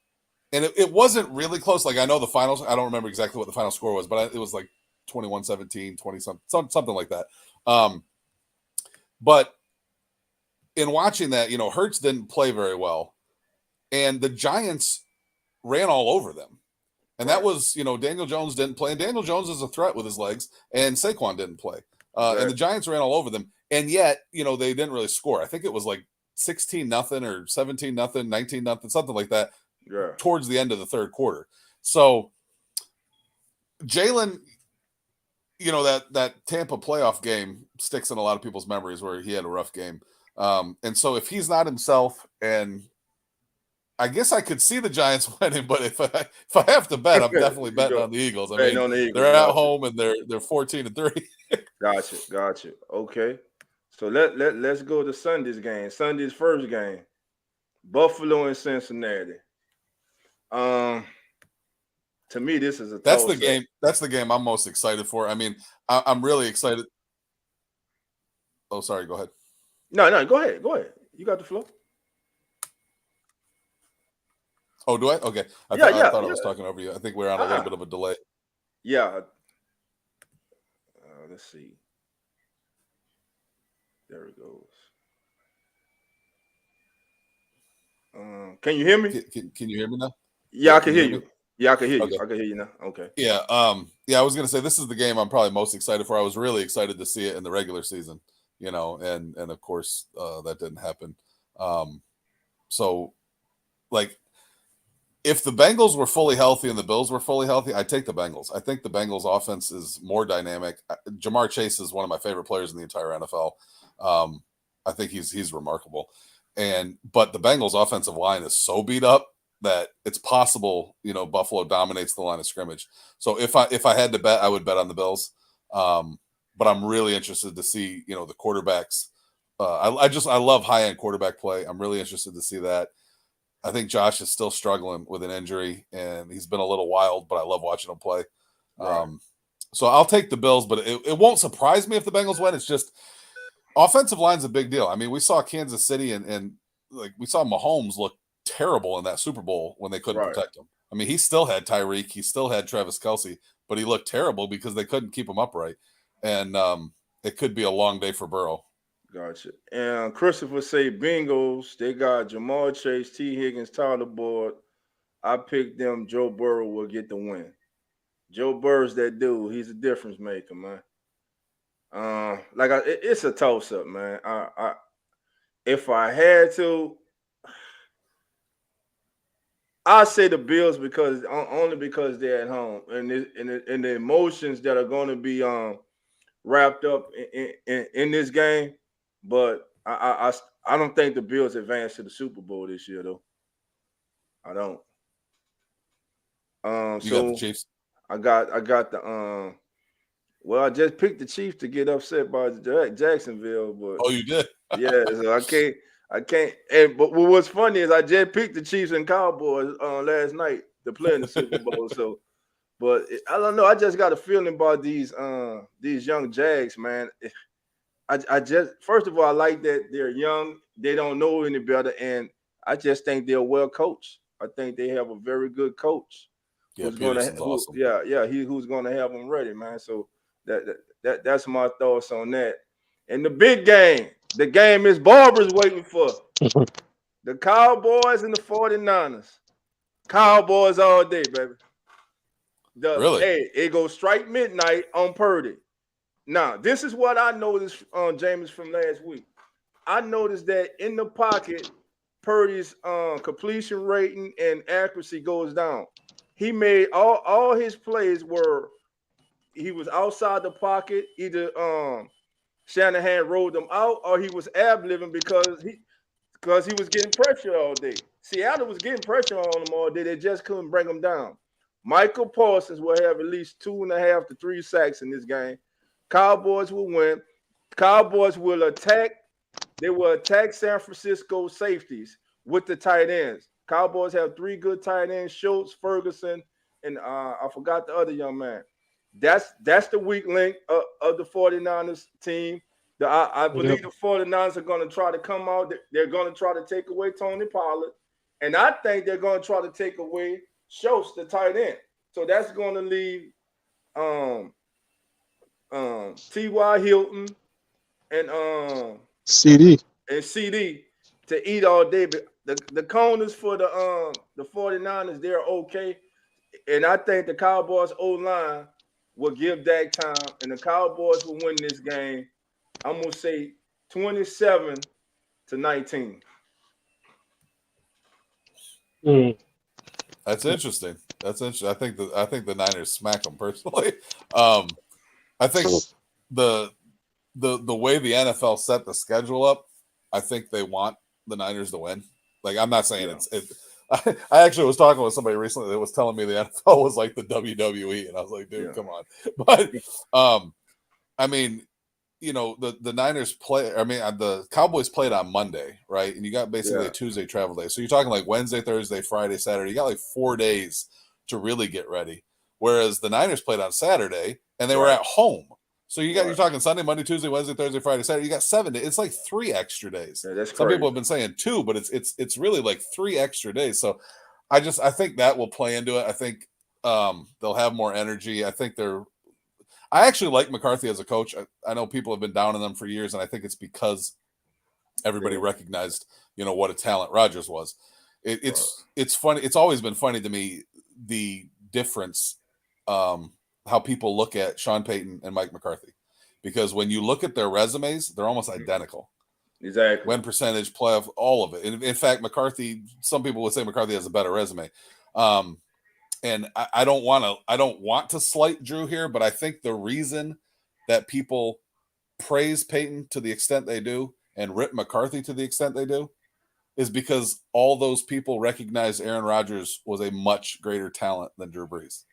it wasn't really close. Like I know the finals, I don't remember exactly what the final score was, but it was like 21-17, 20-something like that. But in watching that, Hurts didn't play very well, and the Giants ran all over them. And that was, Daniel Jones didn't play, and Daniel Jones is a threat with his legs, and Saquon didn't play. And the Giants ran all over them, and yet, they didn't really score. I think it was like 16-0 or 17-0, 19-0, something like that. Yeah. Towards the end of the third quarter. So Jalen, that Tampa playoff game sticks in a lot of people's memories where he had a rough game. And so if he's not himself, and I guess I could see the Giants winning, but if I have to bet, I'm definitely betting on the Eagles. I mean, they're at home and they're 14-3. Gotcha. Okay. So let's go to Sunday's game. Sunday's first game. Buffalo and Cincinnati. To me, this is That's the game. That's the game I'm most excited for. I mean, I'm really excited. Oh, sorry. Go ahead. No, go ahead. You got the floor. Oh, do I? Okay. I thought I was talking over you. I think we're on a little bit of a delay. Yeah. Let's see. There it goes. Can you hear me? Can you hear me now? Yeah, I can hear you. Yeah, I can hear you. Okay. I can hear you now. Okay. Yeah. I was gonna say this is the game I'm probably most excited for. I was really excited to see it in the regular season, and of course that didn't happen. So like If the Bengals were fully healthy and the Bills were fully healthy, I'd take the Bengals. I think the Bengals offense is more dynamic. Jamar Chase is one of my favorite players in the entire NFL. I think he's remarkable. But the Bengals offensive line is so beat up that it's possible, Buffalo dominates the line of scrimmage. So if I had to bet, I would bet on the Bills. But I'm really interested to see, the quarterbacks. I love high-end quarterback play. I'm really interested to see that. I think Josh is still struggling with an injury, and he's been a little wild, but I love watching him play. Right. So I'll take the Bills, but it won't surprise me if the Bengals win. It's just offensive line's a big deal. I mean, we saw Kansas City and like we saw Mahomes look terrible in that Super Bowl when they couldn't protect him. I mean, he still had Tyreek, he still had Travis Kelce, but he looked terrible because they couldn't keep him upright. And it could be a long day for Burrow. Gotcha. And Christopher say Bengals. They got Jamar Chase, T. Higgins, Tyler Boyd. I picked them. Joe Burrow will get the win. Joe Burrow's that dude. He's a difference maker, man. It's a toss-up, man. If I had to, I say the Bills only because they're at home and the emotions that are going to be wrapped up in this game. But I don't think the Bills advance to the Super Bowl this year, though. I don't. You got the Chiefs? I got the well, I just picked the Chiefs to get upset by Jacksonville, but oh, you did? Yeah, so I can't. But what's funny is I just picked the Chiefs and Cowboys last night to play in the Super Bowl. So, but I don't know. I just got a feeling about these young Jags, man. I just, first of all, I like that they're young. They don't know any better, and I just think they're well coached. I think they have a very good coach. Yeah, Peterson's awesome. Who's going to have them ready, man. So that's my thoughts on that. And the big game, the game is Barbara's waiting for. The Cowboys and the 49ers. Cowboys all day, baby. Really? Hey, it goes strike midnight on Purdy. Now, this is what I noticed, Jameis, from last week. I noticed that in the pocket, Purdy's completion rating and accuracy goes down. He made all his plays he was outside the pocket. Either Shanahan rolled him out or he was ad-libbing because he was getting pressure all day. Seattle was getting pressure on him all day. They just couldn't bring him down. Michael Parsons will have at least 2.5 to 3 sacks in this game. Cowboys will win. Cowboys will attack. They will attack San Francisco safeties with the tight ends. Cowboys have 3 good tight ends: Schultz, Ferguson, and I forgot the other young man. That's the weak link of the 49ers team. I believe the 49ers are going to try to come out. They're going to try to take away Tony Pollard. And I think they're going to try to take away Schultz, the tight end. So that's going to leave T.Y. Hilton and CD to eat all day. But the corners for the 49ers, they're okay. And I think the Cowboys O-line will give Dak time, and the Cowboys will win this game. I'm going to say 27-19. That's interesting. I think the Niners smack them personally. I think the way the NFL set the schedule up, I think they want the Niners to win. Like, I'm not saying I actually was talking with somebody recently that was telling me the NFL was like the WWE, and I was like, dude, come on. But I mean, the Niners the Cowboys played on Monday, right? And you got basically a Tuesday travel day. So you're talking like Wednesday, Thursday, Friday, Saturday. You got like 4 days to really get ready. Whereas the Niners played on Saturday and they were at home. So you're talking Sunday, Monday, Tuesday, Wednesday, Thursday, Friday, Saturday. You got 7 days. It's like 3 extra days. Yeah, that's Some crazy. people have been saying 2, but it's really like 3 extra days. So I think that will play into it. I think they'll have more energy. I actually like McCarthy as a coach. I know people have been down on them for years, and I think it's because everybody recognized, what a talent Rodgers was. It's funny. It's always been funny to me, the difference, how people look at Sean Payton and Mike McCarthy, because when you look at their resumes, they're almost identical. Exactly. Win percentage, playoff, all of it. In fact, McCarthy, some people would say McCarthy has a better resume. And I don't want to slight Drew here, but I think the reason that people praise Peyton to the extent they do and rip McCarthy to the extent they do is because all those people recognize Aaron Rodgers was a much greater talent than Drew Brees.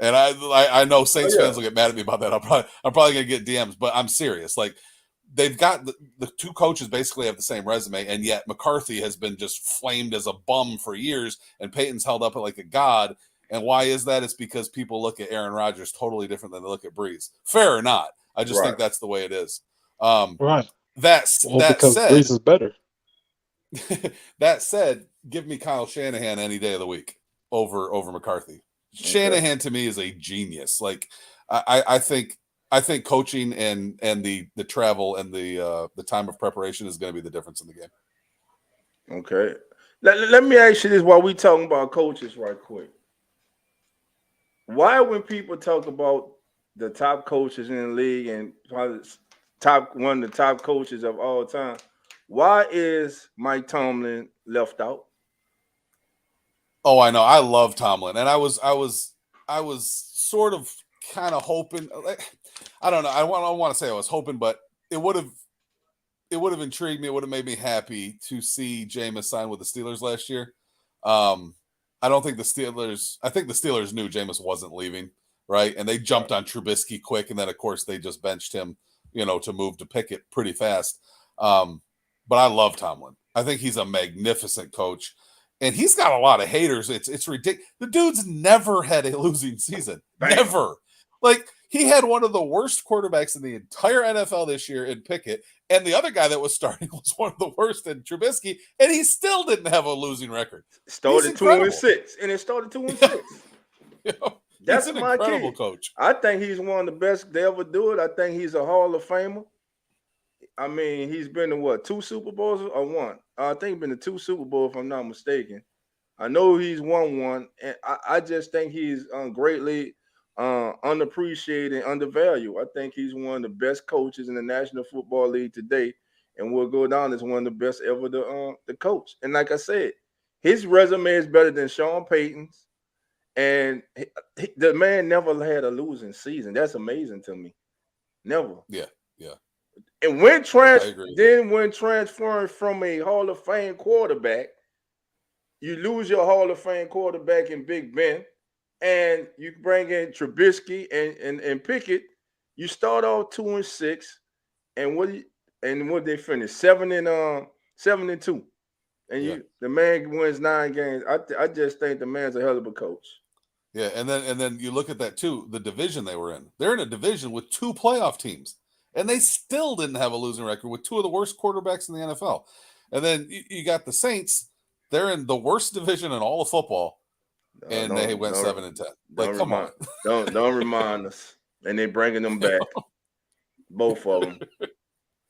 And I know Saints fans will get mad at me about that. I'm probably gonna get DMs, but I'm serious. Like, they've got the two coaches basically have the same resume, and yet McCarthy has been just flamed as a bum for years, and Peyton's held up like a god. And why is that? It's because people look at Aaron Rodgers totally different than they look at Brees. Fair or not, I just think that's the way it is. Right. That because said, Brees is better. that said, give me Kyle Shanahan any day of the week over McCarthy. Shanahan to me is a genius. Like, I think coaching and the travel and the time of preparation is going to be the difference in the game. Okay. Let me ask you this while we talking about coaches right quick. Why, when people talk about the top coaches in the league and probably one of the top coaches of all time, why is Mike Tomlin left out? Oh, I know. I love Tomlin, and I was sort of kind of hoping. I don't know. I don't want to say I was hoping, but it would have intrigued me. It would have made me happy to see Jameis sign with the Steelers last year. I don't think the Steelers. I think the Steelers knew Jameis wasn't leaving, right? And they jumped on Trubisky quick, and then of course they just benched him, to move to Pickett pretty fast. But I love Tomlin. I think he's a magnificent coach. And he's got a lot of haters. It's ridiculous. The dude's never had a losing season. Never. Like, he had one of the worst quarterbacks in the entire NFL this year in Pickett, and the other guy that was starting was one of the worst in Trubisky, and he still didn't have a losing record. Started 2-6, and it started 2-6. That's an incredible coach. I think he's one of the best to ever do it. I think he's a Hall of Famer. I mean, he's been to 2 Super Bowls or 1? I think he's been to 2 Super Bowls, if I'm not mistaken. I know he's won 1, and I just think he's greatly unappreciated and undervalued. I think he's one of the best coaches in the National Football League today, and will go down as one of the best ever to coach. And like I said, his resume is better than Sean Payton's, and the man never had a losing season. That's amazing to me. Never. Yeah. And when transferring from a Hall of Fame quarterback, you lose your Hall of Fame quarterback in Big Ben, and you bring in Trubisky and Pickett, you start off 2-6, and what they finish 7-2, and the man wins 9 games. I just think the man's a hell of a coach. Yeah, and then you look at that too. The division they were in. They're in a division with 2 playoff teams. And they still didn't have a losing record with 2 of the worst quarterbacks in the NFL. And then you got the Saints. They're in the worst division in all of football, and they went 7-10. Like, come on. Don't remind us. And they're bringing them back, both of them.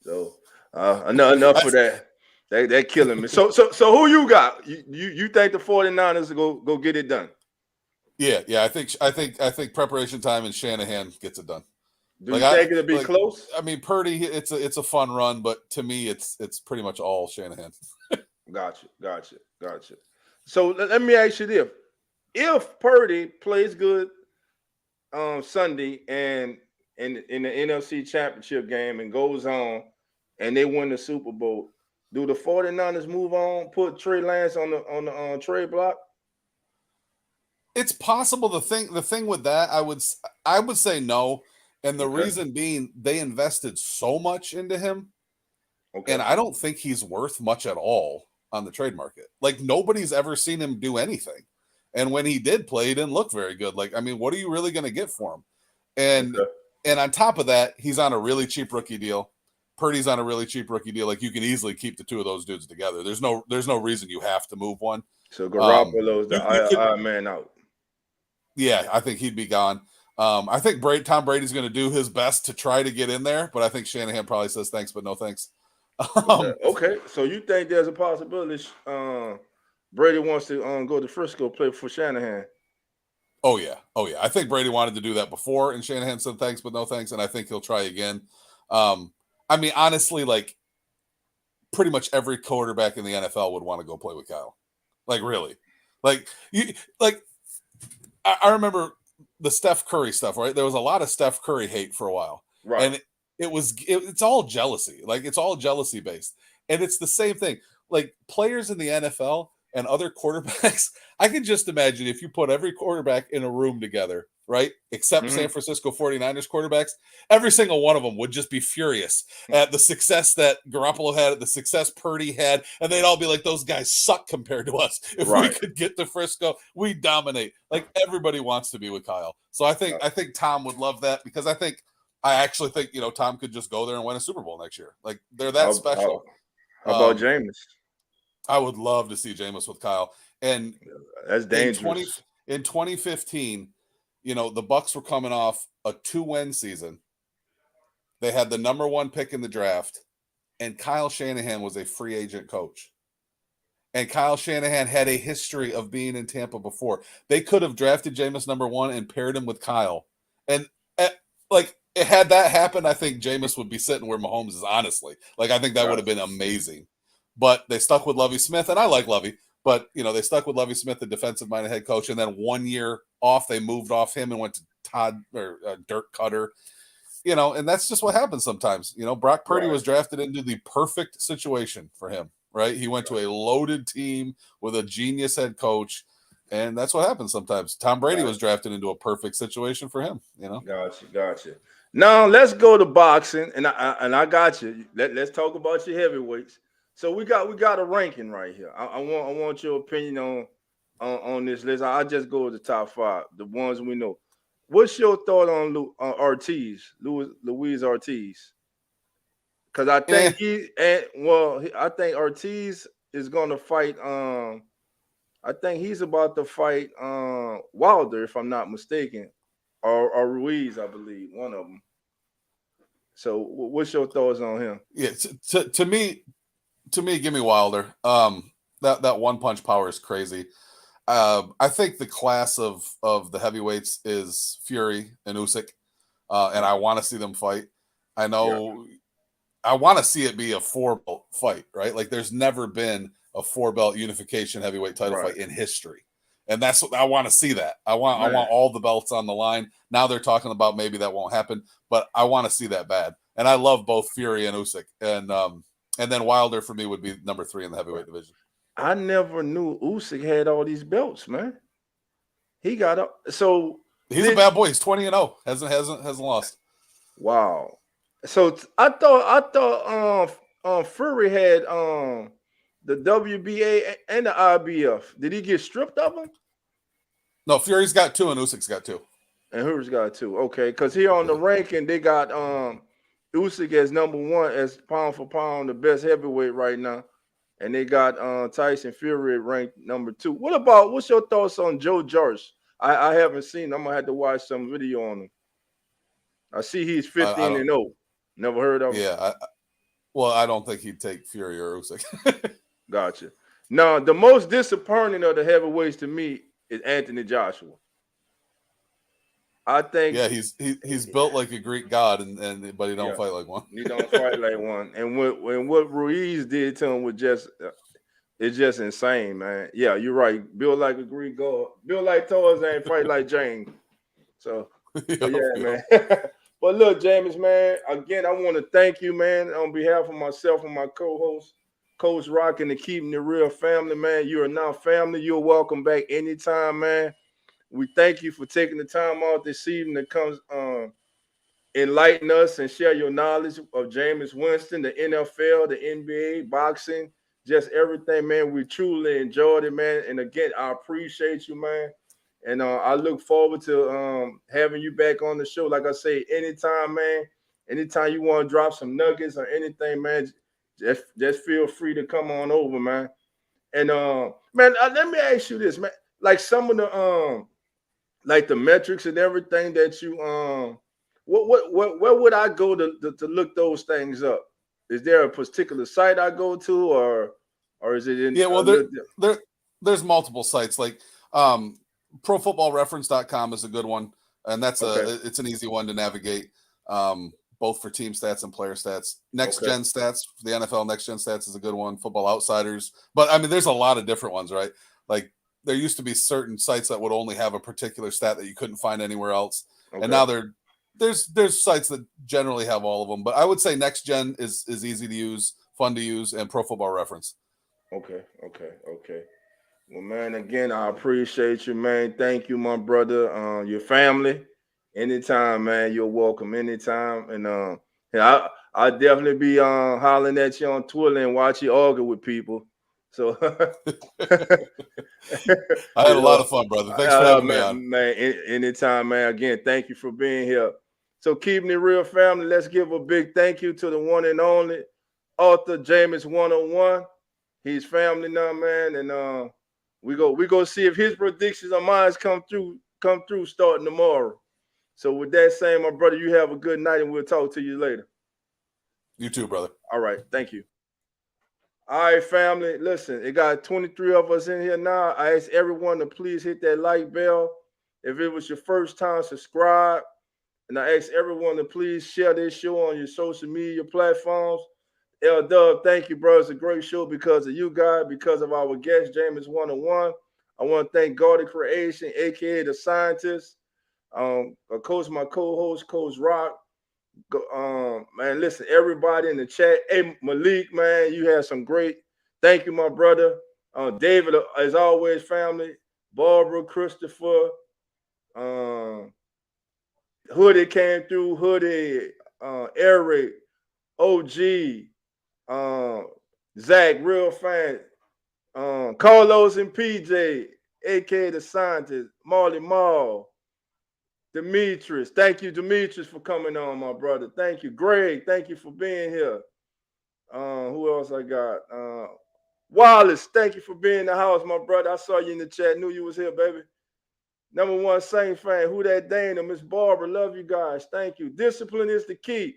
So enough for that. They're killing me. So who you got? You think the 49ers go get it done? Yeah. I think preparation time and Shanahan gets it done. Do you think it'll be close? I mean, Purdy, it's a fun run, but to me, it's pretty much all Shanahan. Gotcha. So let me ask you this: if Purdy plays good Sunday and in the NFC Championship game and goes on and they win the Super Bowl, do the 49ers move on, put Trey Lance on the trade block? It's possible. The thing with that, I would say no. And the reason being, they invested so much into him, and I don't think he's worth much at all on the trade market. Like, nobody's ever seen him do anything. And when he did play, he didn't look very good. Like, I mean, what are you really going to get for him? And on top of that, he's on a really cheap rookie deal. Purdy's on a really cheap rookie deal. Like, you can easily keep the 2 of those dudes together. There's no reason you have to move one. So Garoppolo's the odd man out. Yeah, I think he'd be gone. I think Tom Brady's going to do his best to try to get in there, but I think Shanahan probably says thanks, but no thanks. Okay, so you think there's a possibility Brady wants to go to Frisco, play for Shanahan? Oh yeah. I think Brady wanted to do that before, and Shanahan said thanks, but no thanks, and I think he'll try again. I mean, honestly, like, pretty much every quarterback in the NFL would want to go play with Kyle. Like, really. Like I remember the Steph Curry stuff, right? There was a lot of Steph Curry hate for a while, Right. and it's all jealousy. Like it's all jealousy based, and it's the same thing. Like players in the NFL and other quarterbacks, I can just imagine if you put every quarterback in a room together, right? Except San Francisco 49ers quarterbacks, every single one of them would just be furious at the success that Garoppolo had, the success Purdy had, and they'd all be like, those guys suck compared to us. If we could get to Frisco, we dominate. Like everybody wants to be with Kyle. So I think Tom would love that because I actually think, Tom could just go there and win a Super Bowl next year. Like they're that special. How about Jameis? I would love to see Jameis with Kyle. And that's dangerous. In 2015, the Bucs were coming off a 2-win season. They had the number 1 pick in the draft, and Kyle Shanahan was a free agent coach. And Kyle Shanahan had a history of being in Tampa before. They could have drafted Jameis number 1 and paired him with Kyle. And had that happened, I think Jameis would be sitting where Mahomes is, honestly. Like, I think that would have been amazing. But they stuck with Lovie Smith, and I like Lovie. But, they stuck with Lovie Smith, the defensive-minded head coach, and then 1 year off, they moved off him and went to Dirk Cutter. And that's just what happens sometimes. Brock Purdy was drafted into the perfect situation for him, right? He went to a loaded team with a genius head coach, and that's what happens sometimes. Tom Brady was drafted into a perfect situation for him, Gotcha. Now, let's go to boxing, and I got you. Let's talk about your heavyweights. So we got a ranking right here. I want your opinion on this list. I'll just go with the top 5, the ones we know. What's your thought on Luis Ortiz? Because I think I think Ortiz is going to fight. I think he's about to fight Wilder, if I'm not mistaken, or Ruiz, I believe, one of them. So, what's your thoughts on him? Yeah, to me, give me Wilder. That one punch power is crazy. I think the class of the heavyweights is Fury and Usyk, and I want to see them fight. I know I want to see it be a 4-belt fight, right? Like there's never been a 4-belt unification heavyweight title fight in history, and that's what I want to see. That I want all the belts on the line. Now they're talking about maybe that won't happen, but I want to see that bad. And I love both Fury and Usyk, and then Wilder for me would be number 3 in the heavyweight division. I never knew Usyk had all these belts, man. He got up. So he's a bad boy. He's 20-0. Hasn't lost. Wow. So I thought Fury had the WBA and the IBF. Did he get stripped of them? No, Fury's got 2 and Usyk's got 2. And Fury's got 2. Okay, because here on the ranking they got Usyk as number 1 as pound for pound, the best heavyweight right now. And they got Tyson Fury ranked number 2. What's your thoughts on Joe Joyce? I haven't seen him. I'm gonna have to watch some video on him. I see he's 15-0. Never heard of him. Yeah. I don't think he'd take Fury or Usyk. Gotcha. Now, the most disappointing of the heavyweights to me is Anthony Joshua. I think he's built like a Greek god, but he don't fight like one. He don't fight like one. And what Ruiz did to him was it's just insane, man. Yeah, you're right. Built like a Greek god. Built like Tarzan, fight like Jane. So man. But look, Jameis, man, again, I want to thank you, man, on behalf of myself and my co-host, Coach Rock, and the Keeping It Real family, man. You are now family. You're welcome back anytime, man. We thank you for taking the time out this evening to come enlighten us and share your knowledge of Jameis Winston, the NFL, the NBA, boxing, just everything, man. We truly enjoyed it, man. And again, I appreciate you, man. And I look forward to having you back on the show. Like I say, anytime, man. Anytime you want to drop some nuggets or anything, man, just feel free to come on over, man. And man, let me ask you this, man. Like some of the like the metrics and everything that you where would I go to look those things up? Is there a particular site I go to, or is it in? Yeah, well, there's multiple sites. Like ProFootballReference.com is a good one, and that's it's an easy one to navigate. Both for team stats and player stats. Next Gen Stats for the NFL. Next Gen Stats is a good one. Football Outsiders, but I mean, there's a lot of different ones, right? Like there used to be certain sites that would only have a particular stat that you couldn't find anywhere else, Okay. and now there's sites that generally have all of them. But I would say Next Gen is easy to use, fun to use, and Pro Football Reference. Okay. Well, man, again, I appreciate you, man. Thank you, my brother. Your family, anytime, man. You're welcome anytime. And I'll definitely be hollering at you on Twitter and watch you argue with people. So I had a lot of fun, brother. Thanks for having me on. Man, anytime, man. Again, thank you for being here. So keeping it real, family. Let's give a big thank you to the one and only author Jameis 101. He's family now, man, and we go see if his predictions or mine come through starting tomorrow. So with that saying, my brother, you have a good night, and we'll talk to you later. You too, brother. All right, thank you. All right, family. Listen, it got 23 of us in here now. I ask everyone to please hit that like bell. If it was your first time, subscribe. And I ask everyone to please share this show on your social media platforms. L-Dub, thank you, bro. It's a great show because of you guys, because of our guest, Jameis 101. I want to thank Garden Creation, a.k.a. The Scientist. Of course, my co-host, Coach Rock. Man, listen, everybody in the chat. Hey, Malik, man, you had some great. Thank you, my brother. David, as always, family. Barbara, Christopher. Hoodie came through. Hoodie, Eric, OG, Zach, real fan. Carlos and PJ, aka The Scientist. Marley Mall. Demetrius, thank you, Demetrius, for coming on, my brother. Thank you, Greg. Thank you for being here. Who else I got? Wallace, thank you for being in the house, my brother. I saw you in the chat. Knew you was here, baby. Number one Saint fan. Who that Dana? Miss Barbara. Love you guys. Thank you. Discipline is the key.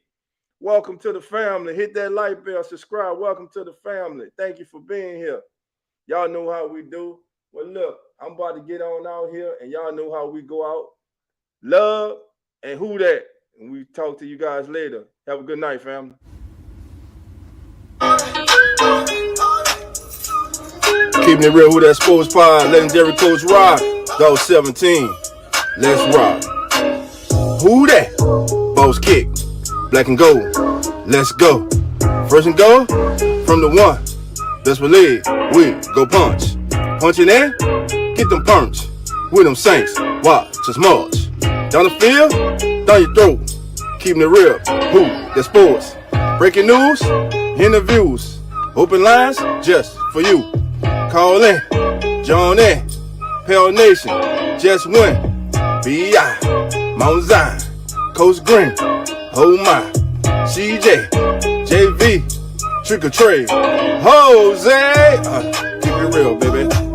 Welcome to the family. Hit that like bell. Subscribe. Welcome to the family. Thank you for being here. Y'all know how we do. Well, look, I'm about to get on out here, and y'all know how we go out. Love and who that. And we talk to you guys later. Have a good night, family. Keeping it real, who that sports pod, legendary Coach Rock, Dog 17. Let's rock. Who that? Boss kick, black and gold. Let's go. First and goal from the one. Best believe we go punch. Punching in, get them punch. With them Saints, watch us march. Down the field, down your throat. Keeping it real, who that sports. Breaking news, interviews. Open lines just for you. Call in, join in. Pale Nation, just win. B.I., Mount Zion, Coach Green, oh my. CJ, JV, Trick or Trade, Jose. Keep it real, baby.